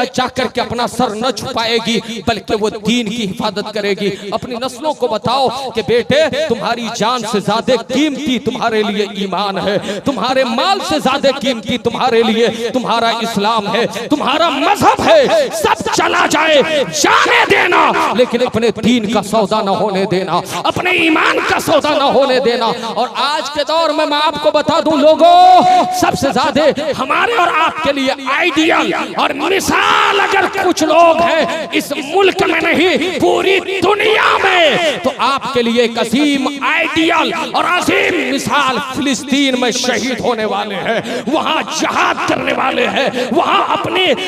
जाकर के अपना सर न छुपाएगी, बल्कि वो दीन की हिफाजत करेगी। अपनी नस्लों को बताओ कि बेटे, तुम्हारी जान से ज्यादा कीमती तुम्हारे लिए ईमान है, तुम्हारे माल से ज्यादा कीमती तुम्हारे लिए तुम्हारा इस्लाम है, तुम्हारा मजहब है। सब चला जाए, जाने देना, लेकिन अपने दीन का सौदा न होने देना, अपने ईमान का सौदा न होने देना। और आज के दौर में मैं आपको बता दूं लोगों, सबसे ज्यादा हमारे और आपके लिए आइडियल और मिसाल अगर कुछ लोग हैं इस मुल्क में नहीं पूरी दुनिया में, तो आपके लिए एक अजीम आइडियल और अजीम मिसाल फिलिस्तीन में शहीद होने वाले हैं, वहां जहाद करने वाले हैं, वहां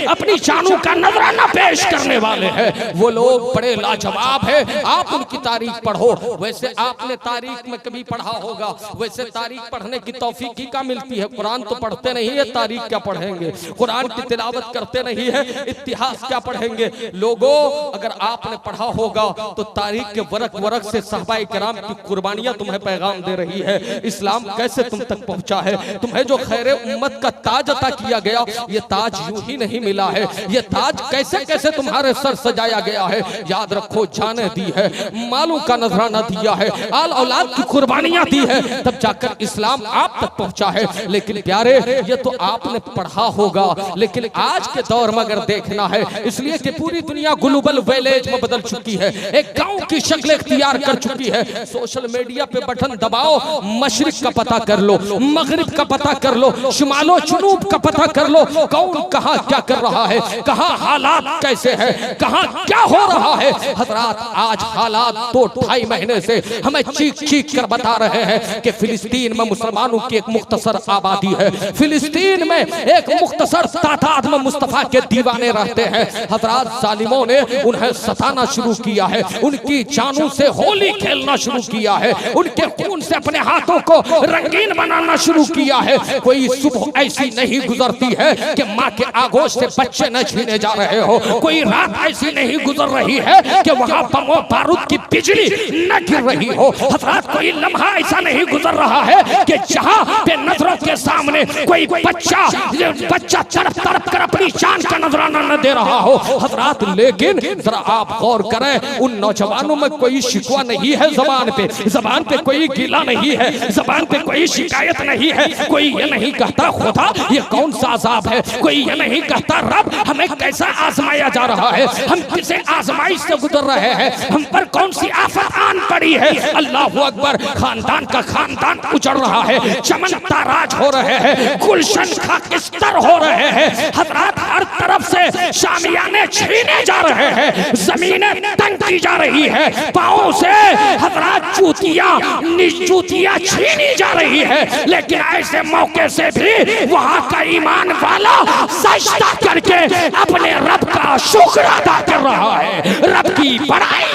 अपनी जानों का नजराना पेश करने वाले हैं। वो लोग बड़े लाजवाब हैं। आप उनकी तारीख पढ़ो। वैसे आपने तारीख में कभी पढ़ा होगा, वैसे तारीख पढ़ने की तौफीक क्या मिलती है? कुरान तो पढ़ते नहीं है, तारीख क्या पढ़ेंगे? कुरान की तिलावत करते नहीं है, इतिहास क्या पढ़ेंगे? लोगों, अगर आपने पढ़ा होगा तो तारीख के वरक से सहाबाए किराम की कुर्बानियां तुम्हें पैगाम दे रही है। इस्लाम कैसे तुम तक पहुंचा है? तुम्हें जो खैर उम्मत का ताज अता किया गया, ये ताज यूं ही नहीं मिला है। ये ताज कैसे कैसे तुम्हारे सर सजाया गया है। याद रखो, जाने दी है, मालों का नजराना दिया है, आल औलाद की कुर्बानियां दी है, तब जाकर इस्लाम आप तक पहुंचा है। लेकिन प्यारे, ये तो आपने पढ़ा होगा, लेकिन आज के दौर में अगर देखना है, इसलिए कि पूरी दुनिया ग्लोबल विलेज में बदल चुकी है, एक गांव की शक्ल इख्तियार कर चुकी है। सोशल मीडिया पे बटन दबाओ, मशरिक का पता कर लो, मगरिब का पता कर लो, शुमालो जुनूब का पता कर लो, कौन कहां क्या कर रहा है, कहां हालात कैसे है, कहां क्या हो रहा है। हजरात, आज हालात 2-2.5 महीने से हमें चीख कर बता रहे हैं कि फिलिस्तीन में मुसलमानों की एक मुख्तसर आबादी है, फिलिस्तीन में एक मुख्तसर तादाद में मुस्तफा के दीवाने रहते हैं। हजरात, जालिमों ने उन्हें सताना शुरू किया है, उनकी जानों से होली खेलना शुरू किया है, उनके खून से अपने हाथों को रंगीन बनाना शुरू किया है। कोई सुबह ऐसी नहीं गुजरती है कि माँ के आगोश से बच्चे न छीने जा रहे हो, कोई रात ऐसी नहीं गुजर रही है कि वहां बमों बारूद की बिजली न गिर रही हो। हजरात, कोई लम्हा ऐसा नहीं गुजर रहा है कि जहां पे नजरों के सामने कोई बच्चा तड़प तड़प कर अपनी जान का नजराना न दे रहा हो। हजरात, लेकिन जरा आप गौर करें, उन नौजवानों में कोई शिकवा नहीं है, जबान पे कोई गिला नहीं है, जबान पे कोई शिकायत नहीं है। कोई ये नहीं कहता खुदा ये कौन सा अजाब है, कोई ये नहीं कहता रब हमें कैसा आजमाया जा रहा है, हम किसे आजमाइश से गुजर रहे हैं, हम पर कौन सी आफत आन पड़ी है। अल्लाह अकबर, खानदान का खानदान उजड़ रहा है, चमन ताराज हो रहे हैं, गुलशन खाकिस्तर हो रहे हैं। हजरात, हर तरफ से शामियाने छीने जा रहे हैं, जमीनें तंग की जा रही है, पाँव से हजरात जूतियां छीनी जा रही है। लेकिन ऐसे मौके से भी वहां का ईमान वाला सजदा करके अपने रब का शुक्र अदा कर रहा है, रब की बड़ाई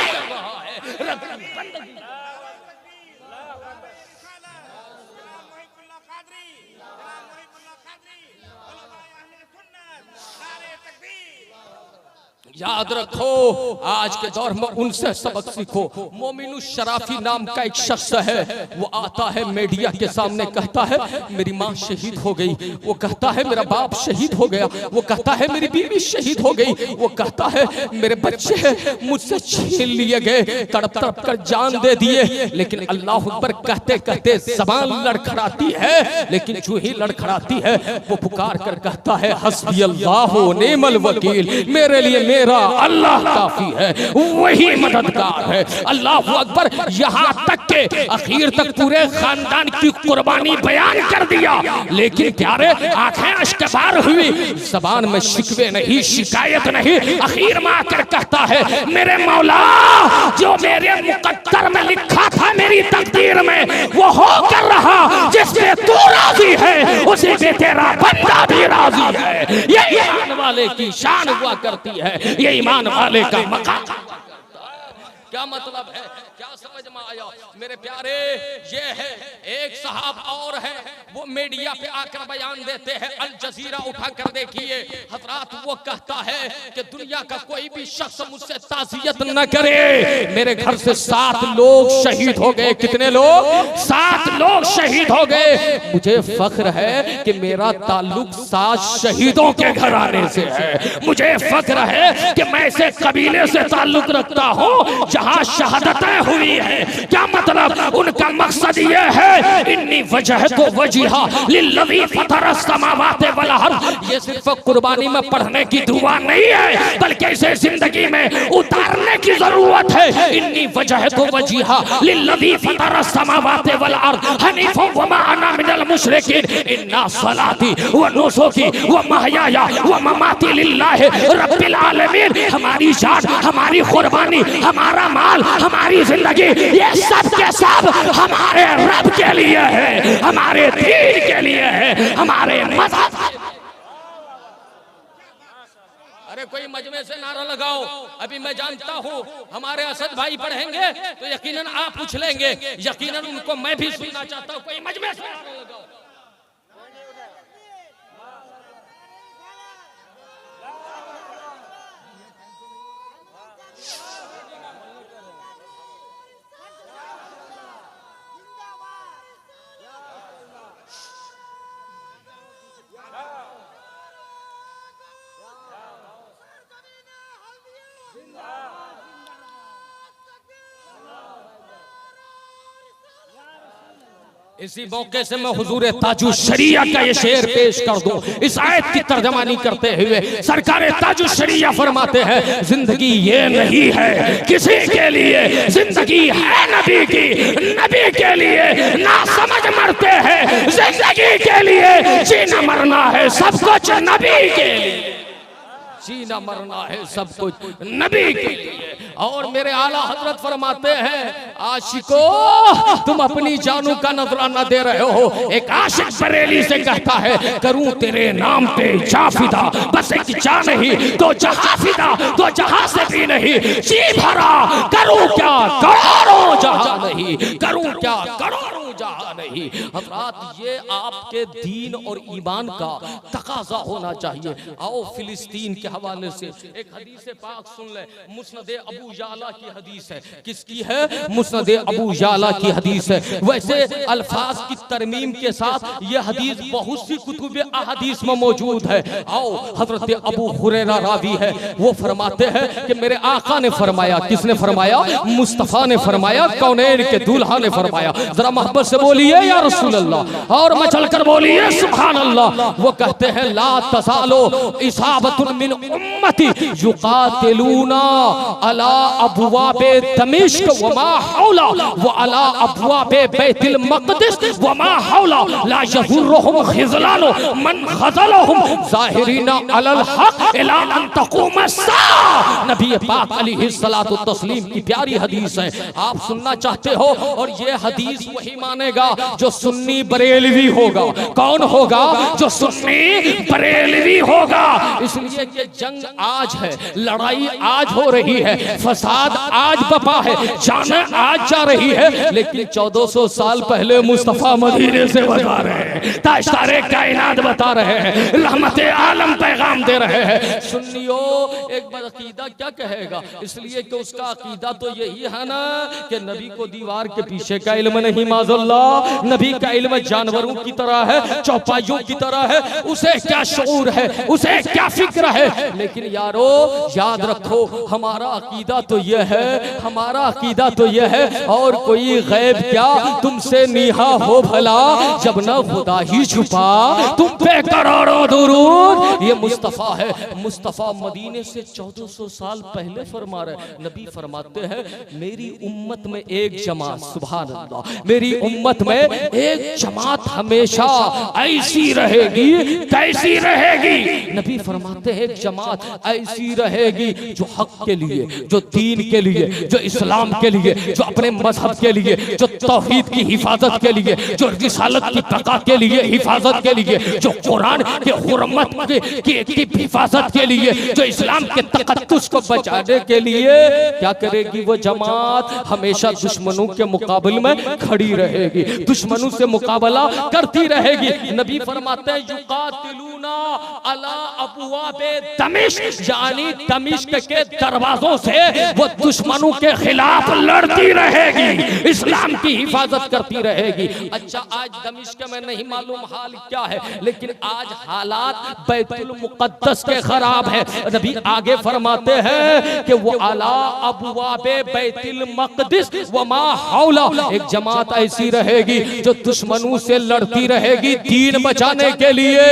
बंदगी। याद रखो, आज के दौर में उनसे सबक सीखो। मोमिनु शराफी नाम का एक शख्स है, वो आता है मीडिया के सामने, कहता है मेरी माँ शहीद हो गई, वो कहता है मेरा बाप शहीद हो गया, वो कहता है मेरी बीवी शहीद हो गई, वो कहता है मेरे बच्चे मुझसे छीन लिए गए, तड़प तड़प कर जान दे दिए। लेकिन अल्लाह अकबर कहते कहते ज़बान लड़खड़ाती है, लेकिन जो ही लड़खड़ाती है वो पुकार कर कहता है हस्बी अल्लाह व निअमल वकील, मेरे लिए मेरा अल्लाह काफी है, वही मददगार है। अल्लाह अकबर। यहाँ तक के आखिर तक पूरे खानदान की कुर्बानी बयान कर दिया, लेकिन प्यारे आंखें अश्कबार हुई, जबान में शिकवे नहीं, शिकायत नहीं। आखिर में आकर कहता है मेरे मौला, जो मेरे मुकद्दर में लिखा था मेरी तकदीर में वो हो कर रहा, जिसपे तू राजी है उसी पे तेरा बंदा भी राजी है। ये ईमान वाले की शान हुआ करती है, ये ईमान वाले का मकाम। क्या मतलब है, क्या समझ में आया मेरे प्यारे? ये है एक साहब और है, वो मीडिया पे आकर बयान देते हैं, अल जजीरा उठा कर देखिए हजरात। वो कहता है कि दुनिया का कोई भी शख्स मुझसे ताज़ियत न करे, मेरे घर से 7 लोग शहीद हो गए। कितने लोग? 7 लोग शहीद हो गए। मुझे फख्र है कि मेरा ताल्लुक 7 शहीदों के घराने से है। मुझे फख्र है कि मैं ऐसे कबीले से ताल्लुक रखता हूँ जहाँ शहादतें हुई है। क्या मतलब? उनका मकसद ये है इन्नी वजह तो वजीहा लिल्लज़ी फतरस समावाति वल अर्ज़। ये सिर्फ कुर्बानी में पढ़ने की दुआ नहीं है, बल्कि इसे जिंदगी में उतारने की जरूरत है। इन्नी वजह तो वजीहा लिल्लज़ी फतरस समावाति वल अर्ज़ हनीफन व मा अना मिनल मुशरिकीन। इन्ना सलाती व नुसुकी व महयाया व ममाती लिल्लाहि रब्बिल आलमीन। हमारी जान, हमारी कुर्बानी, हमारा माल, हमारी जिंदगी, ये सब के सब हमारे रब के लिए है, हमारे दीन के लिए है, हमारे मज़हब। अरे कोई मजमे से नारा लगाओ। अभी मैं जानता हूँ हमारे असद भाई पढ़ेंगे तो यकीनन आप पूछ लेंगे, यकीनन उनको मैं भी सुनना चाहता हूँ। कोई मजमे से नारा लगाओ। इसी मौके से मैं हुजूर ताजुल शरिया का ये शेर पेश कर दूं। इस आयत की तर्जमानी करते हुए सरकार ताजुल शरिया फरमाते हैं, जिंदगी ये नहीं है किसी के लिए, जिंदगी है नबी की, नबी के लिए ना समझ मरते हैं, जिंदगी के लिए जीना मरना है सब कुछ नबी के लिए, जीना मरना है सब कुछ नबी के लिए। और मेरे आला हजरत फरमाते हैं, आशिको तुम अपनी जानों का नजराना दे रहे हो। एक आशिक बरेली से कहता है, करूं तेरे नाम पे जाफिदा, बस एक जा नहीं तो जहां फिदा, तो जहां से भी नहीं जी भरा, करूं क्या करोड़ों जहां नहीं, करूं क्या करोड़ों जहां नहीं। हजरात ये आपके दीन और ईमान का तकाजा होना चाहिए। आओ फिलिस्तीन के हवाले से एक हदीस पाक सुन ले। मुस्नद अबू याला की हदीस है। किसकी है? मुस्नद अबू याला की हदीस है। वैसे अल्फाज की तरमीम के साथ ये हदीस बहुत सी कुतुब अहदीस में मौजूद है। आओ हजरत अबू हुरैरा रावी है, वो फरमाते हैं कि मेरे आका ने फरमाया। किसने फरमाया? मुस्तफा ने फरमाया, कौनैन के दूल्हा ने फरमाया। जरा मोहब्बत से बोलिए या रसूल अल्लाह, और मचल कर बोलिए सुभान अल्लाह। वो कहते हैं, ला तज़ालो इसाबतुन मिन उम्मती युकातिलूना अला अबवाबे दमिश्क व मा हौला व अला अबवाबे बैतुल मक़दिस व मा हौला ला यज़ुर्रुहुम खिज़लानु मन खज़लहुम ज़ाहिरीना अलल हक़ इला अन तक़ूम अस्साअ। नबी पाक अलैहिस्सलातु तस्लीम की प्यारी हदीस है, आप सुनना चाहते हो? और ये हदीस वही मानेगा जो सुन्नी बरेलवी होगा। कौन होगा? जो सुन्नी बरेलवी होगा। इसलिए कि जंग आज है, लड़ाई आज हो रही है, फसाद आज बपा है, जान आज जा रही है, लेकिन 1400 साल पहले मुस्तफा मदीने से बता रहे हैं, ताजदारे कायनात बता रहे हैं, रहमते आलम पैगाम दे रहे हैं। सुन्नियों, एक बार अकीदा क्या कहेगा? इसलिए कि उसका अकीदा तो यही है ना कि नबी को दीवार के पीछे का इल्म नहीं, माज़अल्लाह, नबी का इल्म जानवरों की तरह है, चौपाइयों की तरह है। उसे क्या शऊर है, उसे क्या फिक्र है। लेकिन यारो याद रखो, हमारा अकीदा तो यह है, हमारा अकीदा तो यह है, और कोई गैब क्या तुमसे नीहा हो भला, जब न खुदा ही छुपा तुम पे करोड़ों दुरूद। ये मुस्तफा है। मुस्तफा मदीने से 1400 साल पहले फरमा रहे। नबी फरमाते हैं मेरी उम्मत में एक जमात, सुभान अल्लाह, मेरी उम्मत में एक जमात हमेशा ऐसी रहेगी। कैसी रहेगी? नबी फरमाते हैं एक जमात ऐसी रहेगी जो हक के लिए, जो दीन के लिए, जो इस्लाम के लिए, जो अपने मजहब के लिए, जो तौहीद की हिफाजत के लिए, जो रिसालत की बका के लिए, हिफाजत के लिए, जो कुरान के हुर्मत की हिफाजत के लिए, जो इस्लाम के तकद्दुस को बचाने के लिए क्या करेगी? वो जमात हमेशा दुश्मनों के मुकाबले में खड़ी रहेगी, दुश्मनों से मुकाबला करती रहेगी। नबी फरमाते हैं युकातिलूना अला अबवाबे दमिश्क, यानी दमिश्क के दरवाजों से वो दुश्मनों के खिलाफ लड़ती रहेगी, इस्लाम की हिफाजत करती रहेगी। अच्छा, आज दमिश्क में नहीं मालूम हाल क्या है, लेकिन आज हालात बैतुल मुक़द्दस के खराब है। नबी आगे फरमाते हैं कि वो अला अबवाबे बैतुल मक़दिस व मा हौला, एक जमात ऐसी रहेगी जो दुश्मनों से लड़ती रहेगी दीन बचाने के लिए,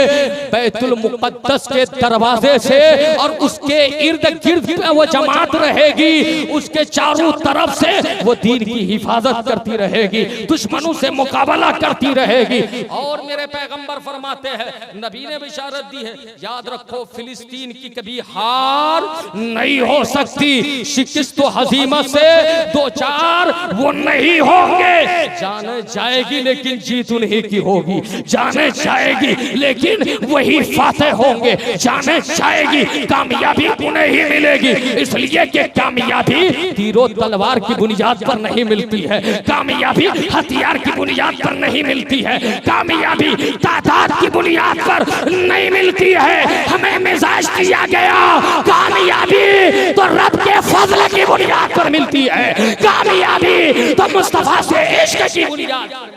बैतुल मुक़द्दस के दरवाजे से, और उसके इर्द गिर्द वो जमात रहेगी, उसके चारों तरफ से वो दीन की हिफाजत करती रहेगी, दुश्मनों से मुकाबला करती रहेगी। और मेरे पैगंबर फरमाते हैं, नबी ने बिशारत दी है, याद रखो फिलिस्तीन की कभी हार नहीं हो सकती, शिकस्त तो हजीमत से दो चार वो नहीं होंगे। जाने जाएगी लेकिन जीत उन्हीं की होगी, जाने जाएगी लेकिन वही फातेह होंगे, जाने जाएगी कामयाबी उन्हें ही मिलेगी। इसलिए कि कामयाबी तीरों तलवार की बुनियाद पर नहीं मिलती है, कामयाबी हथियार की बुनियाद पर नहीं मिलती है, कामयाबी तादाद की बुनियाद पर नहीं मिलती है। हमें मिजाज दिया गया कामयाबी तो रब के फजल की बुनियाद पर मिलती है, कामयाबी तो मुस्तफा से इश्क की बुनियाद पर,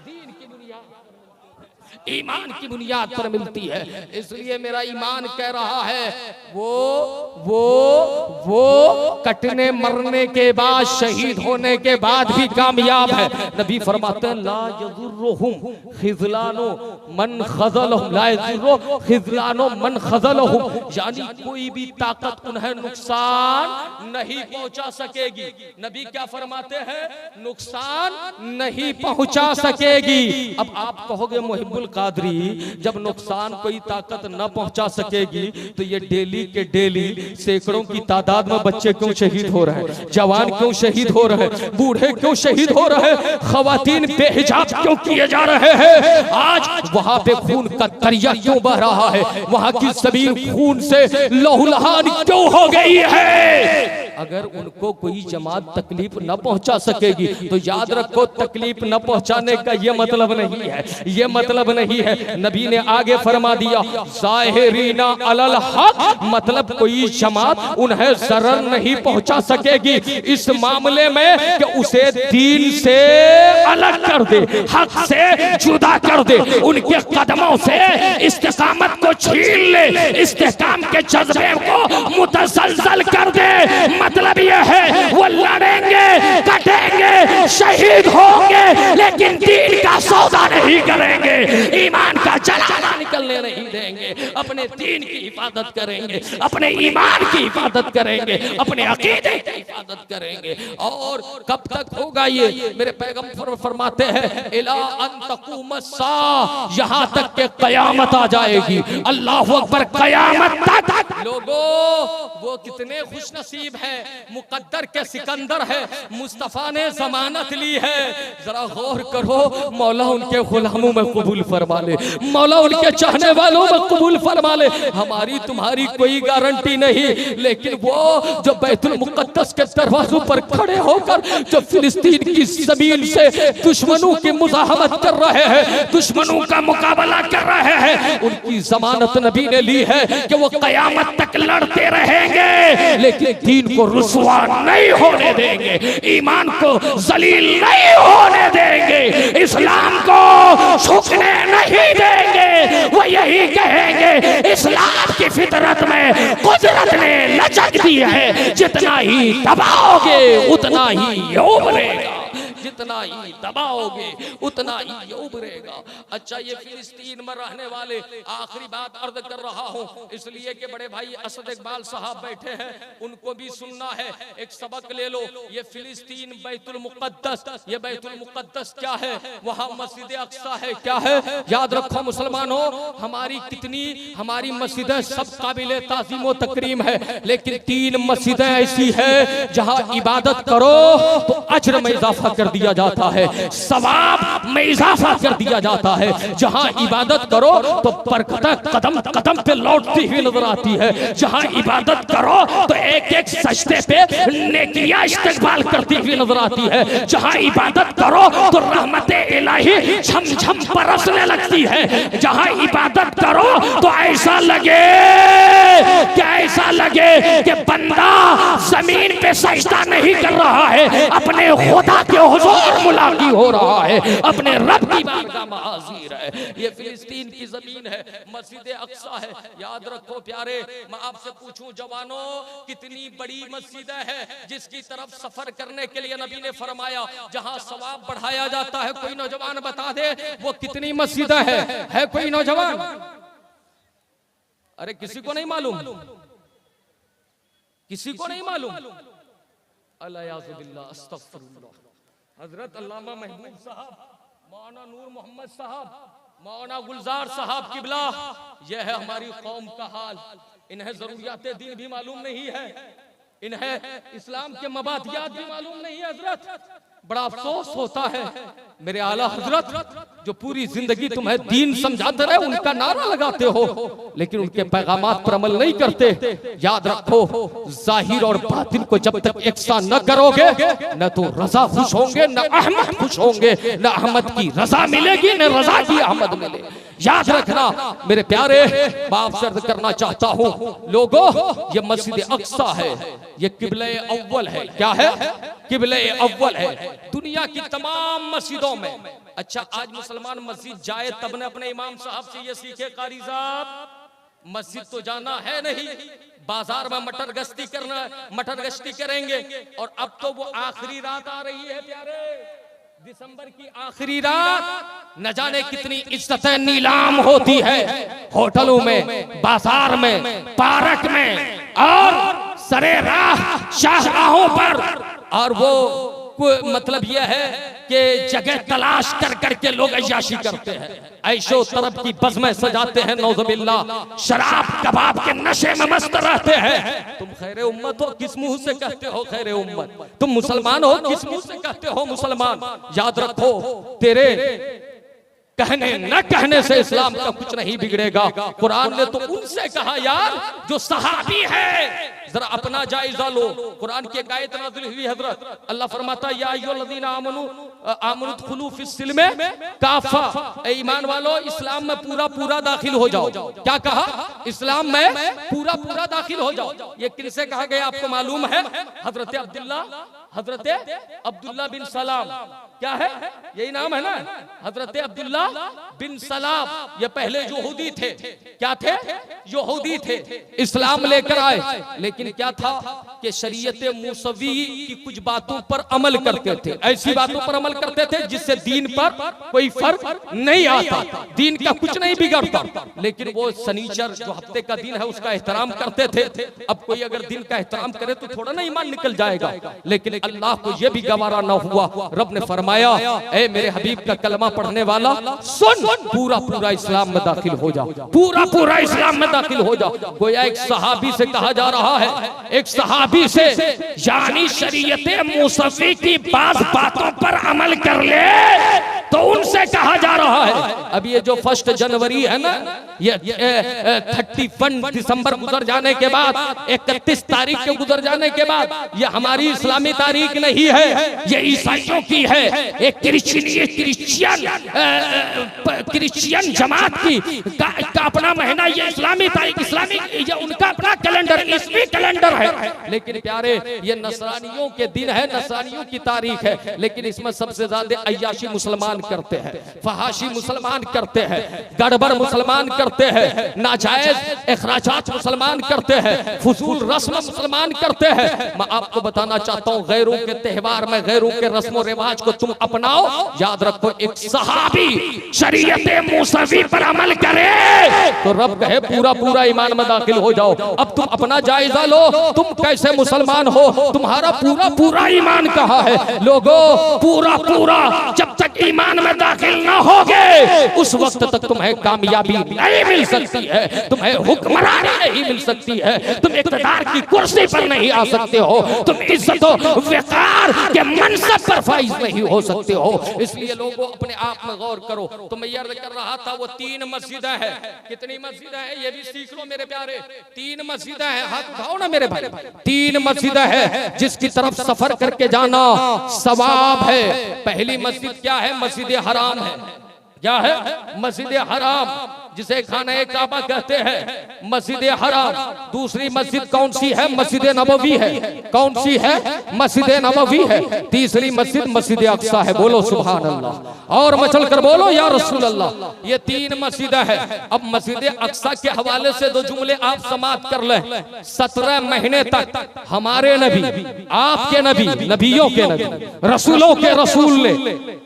दीन की बुनियाद, ईमान की बुनियाद पर मिलती है। इसलिए मेरा ईमान कह रहा है वो कटने मरने के बाद, शहीद होने के बाद भी कामयाब है। नबी फरमाते हैं ला यज़ुर्रुहुम खिज़लानो मन खज़लहुम, ला यज़ुर्रु खिज़लानो मन खज़लहुम, यानी कोई भी ताकत उन्हें नुकसान नहीं पहुंचा सकेगी। नबी क्या फरमाते हैं? नुकसान नहीं पहुंचा सकेगी। अब आप कहोगे मुहिब्बुल कादरी, जब नुकसान कोई ताकत न पहुंचा सकेगी तो ये डेली के डेली सैकड़ों की तादाद में बच्चे क्यों शहीद हो रहे हैं, जवान क्यों शहीद हो रहे हैं, बूढ़े क्यों शहीद हो रहे हैं, खवातीन बेहिजाब क्यों किए जा रहे हैं? आज वहां पे खून का दरिया क्यों बह रहा है, वहां की जमीन खून से लहूलुहान क्यों हो गई है? अगर उनको कोई जमात तकलीफ न पहुंचा सकेगी तो याद रखो तकलीफ न पहुंचाने का ये मतलब नहीं है, ये मतलब नहीं है। नबी ने आगे फरमा दिया ज़ाहिरीना अलल हक, मतलब कोई जमात उन्हें ज़रर नहीं पहुंचा सकेगी इस मामले में कि उसे दीन से अलग कर दे, हक से जुदा कर दे, उनके कदमों से इस्तिकामत को छीन ले, इस्तिकाम के जज्बे को मुतसलसल कर दे। मतलब यह है वो लड़ेंगे, कटेंगे, शहीद होंगे, लेकिन दीन का सौदा नहीं करेंगे, ईमान का जलाला निकलने नहीं देंगे, अपने दीन की हिफाजत करेंगे, अपने ईमान की हिफाजत करेंगे, अपने अकीदे की हिफाजत करेंगे। और कब तक होगा ये? मेरे पैगंबर फरमाते हैं इला अन तक़ूम अस्सा, यहाँ तक के कयामत आ जाएगी। अल्लाह अकबर, कयामत तक। लोगों, वो कितने खुश नसीब है, मुकद्दर के सिकंदर है, मुस्तफा ने जमानत ली है। जरा गौर करो, मौला उनके गुलामों में कबूल फरमा ले, मौला उनके चाहने वालों में कबूल फरमा ले। हमारी तुम्हारी कोई गारंटी नहीं, लेकिन वो जो बैतुल मुक़द्दस के दरवाजों पर खड़े होकर जो फिलिस्तीन की ज़मीन से दुश्मनों की मुज़ाहमत कर रहे हैं, दुश्मनों का मुकाबला कर रहे हैं, उनकी जमानत नबी ने ली है कि वो कयामत तक लड़ते रहेंगे, लेकिन दीन को रुसवा नहीं होने देंगे, ईमान को जलील नहीं होने देंगे, इस्लाम को झुकने नहीं देंगे। वो यही कहेंगे इस्लाम की फितरत में कुदरत ने लचक दी है, जितना ही दबाओगे उतना ही उभरेगा, जितना ही दबाओगे उतना ही उभरेगा। अच्छा, ये फिलिस्तीन में रहने वाले, आखिरी बात अर्ज कर रहा हूँ इसलिए कि बड़े भाई असद इकबाल साहब बैठे हैं, उनको भी सुनना है, एक सबक ले लो। ये फिलिस्तीन बैतुल मुक़द्दस, ये बैतुल मुक़द्दस क्या है? वहाँ मस्जिद अक्सा है, क्या है? याद रखो मुसलमानों, हमारी मस्जिदें सब काबिल ताज़ीम व तकरीम है, लेकिन 3 मस्जिदें ऐसी है जहाँ इबादत करो तो अजर में इजाफा कर दिया जाता है, सवाब में इजाफा कर दिया जाता है। जहां इबादत करो तो बरकत कदम कदम पे लौटती हुई नजर आती है। जहां इबादत करो तो एक एक सजदे पे नेकियां इस्तकबाल करती हुई नजर आती है। जहां इबादत करो तो रहमते इलाही झमझम बरसने लगती है। जहां इबादत करो तो ऐसा लगे कि बंदा जमीन पे सजदा नहीं कर रहा है, अपने खुदा के हुजूर मुलाकी हो रहा है, अपने रब की बारगाह में हाजिर है। ये फिलिस्तीन की जमीन है, मस्जिद अक्सा है। याद रखो प्यारे, मैं आपसे पूछूं जवानों, कितनी बड़ी मस्जिद है जिसकी तरफ सफर करने के लिए नबी ने फरमाया जहां सवाब बढ़ाया जाता है। कोई नौजवान बता दे वो कितनी मस्जिद है कोई नौजवान? अरे किसी को नहीं मालूम, किसी को नहीं मालूम। अल्लाह अस्तगफिरुल्लाह। हजरत अल्लामा महबूब साहब, मौलाना नूर मोहम्मद साहब, मौलाना गुलजार साहब किबला, यह है हमारी कौम का हाल। इन्हें जरूरियात दीन भी मालूम नहीं है, इन्हें इस्लाम के मबादियात भी मालूम नहीं है। हजरत बड़ा अफसोस होता है मेरे आला हजरत जो पूरी जिंदगी तुम्हें दीन समझाते रहे, उनका नारा लगाते हो, लेकिन उनके पैगामात पर अमल नहीं करते। याद रखो, जाहिर और बातिन को जब तक एकसा न करोगे, न तो रजा खुश होंगे, न अहमद खुश होंगे, न अहमद की रजा मिलेगी, न रजा की अहमद मिले। याद रखना मेरे प्यारे, बाप से अर्ज करना चाहता हूँ लोगों, ये मस्जिद अक्सा है, ये किबले अव्वल है। क्या है? किबले अव्वल है दुनिया की तमाम मस्जिदों में। अच्छा, आज मुसलमान मस्जिद जाए तब ने अपने इमाम साहब से ये सीखे, कारी साहब मस्जिद तो जाना है नहीं, बाजार में मटर गश्ती करेंगे। और अब तो वो आखिरी रात आ रही है प्यारे, दिसंबर की आखिरी रात, न जाने कितनी इज्जतें नीलाम होती है होटलों में, बाजार में, पार्क में और सरे राह शाहराहों पर। और वो मतलब यह है कि जगह तलाश कर करके लोग अय्याशी करते हैं, ऐशो तरफ की बज़में सजाते हैं, नौज़ुबिल्लाह, शराब कबाब के नशे में मस्त रहते हैं। तुम खैर उम्मत हो, किस मुंह से कहते हो खैर उम्मत? तुम मुसलमान हो, किस मुंह से कहते हो मुसलमान? याद रखो, तेरे कहने न कहने से इस्लाम का कुछ नहीं बिगड़ेगा। कुरान ने तो उनसे कहा यार जो सहाबी है, जरा अपना जायजा लो। कुरान की एक आयत नाज़िल हुई हजरत, अल्लाह फरमाता या अय्युहल्लज़ीना आमनू उदखुलू फिस्सिल्म काफ़ा, ए ईमान वालो इस्लाम में पूरा पूरा दाखिल हो जाओ। क्या कहा? इस्लाम में पूरा पूरा दाखिल हो जाओ। ये किनसे कहा गया आपको मालूम है? हजरत अब्दुल्ला बिन सलाम क्या है? यही नाम है ना, हजरत अब्दुल्ला बिन सलाम। ये पहले यहूदी थे। क्या थे? यहूदी थे। इस्लाम लेकर आए, लेकिन क्या था कि शरीयत मूसवी की कुछ बातों पर अमल करते थे। ऐसी बातों पर अमल करते थे जिससे दीन पर कोई फर्क नहीं आता, दीन का कुछ नहीं बिगड़ता। लेकिन वो शनिचर जो हफ्ते का दिन है उसका एहतराम करते थे। अब कोई अगर दिन का एहतराम करे तो थोड़ा ना ईमान निकल जाएगा। लेकिन अल्लाह को यह भी गवारा न हुआ। रब ने फरमाया, ए मेरे हबीब का कलमा पढ़ने वाला सुन, पूरा पूरा इस्लाम में दाखिल हो जा, पूरा पूरा इस्लाम में दाखिल हो जा। गोया एक सहाबी से कहा जा रहा है, एक सहाबी से, यानी शरीयत मूसवी की बात बातों पर अमल कर ले, तो उनसे कहा जा रहा है। अब ये जो 1 जनवरी है ना, ये 31 दिसंबर गुजर जाने के बाद, 31 तारीख के गुजर जाने के बाद, ये हमारी इस्लामी तारीख नहीं है, ये ईसाइयों की है। एक क्रिश्चियन जमात की का अपना महीना, ये इस्लामी तारीख, इस्लामी ये उनका अपना कैलेंडर, ईस्वी कैलेंडर है। लेकिन प्यारे, ये नसरानियों के दिन है, नसरानियों की तारीख है। लेकिन इसमें सबसे ज्यादा अय्याशी मुसलमान करते हैं, फहाशी मुसलमान करते हैं, गड़बड़ मुसलमान करते हैं, नाजायज इखराजात मुसलमान करते हैं, फुजूल रस्म मुसलमान करते हैं। मैं आपको बताना चाहता हूँ, गैरों के त्योहार में गैरों के रस्म रिवाज को तुम अपनाओ। याद रखो, एक सहाबी शरीयत मूसवी पर अमल करे तो रब कहे पूरा पूरा ईमान में दाखिल हो जाओ। अब तुम अपना जायजा लो, तुम कैसे मुसलमान हो, तुम्हारा पूरा पूरा ईमान कहाँ है? लोगों, पूरा पूरा जब तक ईमान में दाखिल ना होगे, उस वक्त तक तुम्हें कामयाबी नहीं मिल सकती है, तुम्हें हुक्मरानी नहीं मिल सकती है, तुम इक़्तिदार की कुर्सी पर नहीं आ सकते हो, तुम इज्जत और वक़ार के मनसब पर फाइज नहीं हो सकते हो। इसलिए लोगों, अपने आप में गौर करो। तो मैं अर्ज कर रहा था, वो 3 मस्जिदें हैं। कितनी मस्जिदें हैं ये भी सीख लो मेरे प्यारे। 3 मस्जिदें हैं, हाथ उठाओ ना मेरे भाई। 3 मस्जिदें हैं जिसकी तरफ सफर करके जाना सवाब है। पहली मस्जिद क्या है? मस्जिद हराम है। क्या है? मस्जिद हराम, जिसे खाने काबा कहते हैं, मस्जिद हराम। दूसरी मस्जिद कौन सी है? मस्जिद नबवी है। कौन सी है? मस्जिद नबवी है। तीसरी मस्जिद मस्जिद अक्सा है। बोलो सुभान अल्लाह, और मचल कर बोलो या रसूल अल्लाह। ये 3 मस्जिद है। अब मस्जिद अक्सा के हवाले से 2 जुमले आप समाप्त कर लें। 17 महीने तक हमारे नबी, आपके नबी, नबियों के नबी, रसूलों के रसूल ने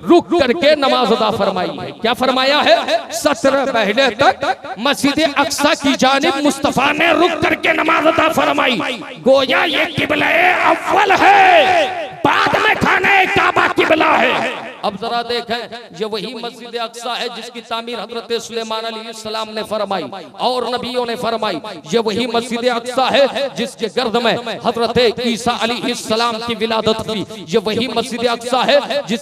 रुक करके नमाज अदा फरमाई है। क्या फरमाया है? 17 महीने तक मस्जिद अक्सा की जानिब मुस्तफा ने रुक करके नमाज अदा फरमाई। गोया ये किबला अव्वल है, बाद में खाने काबा किबला है। अब जरा देखें, ये वही मस्जिद अक्सा है जिसकी तामीर हजरत सुलेमान अलैहिस्सलाम ने फरमाई और नबियों ने फरमाई। ये वही मस्जिद अक्सा है जिसके गर्द में हजरत ईसा अलैहिस्सलाम की विलादत हुई। ये वही मस्जिद अक्सा है जिस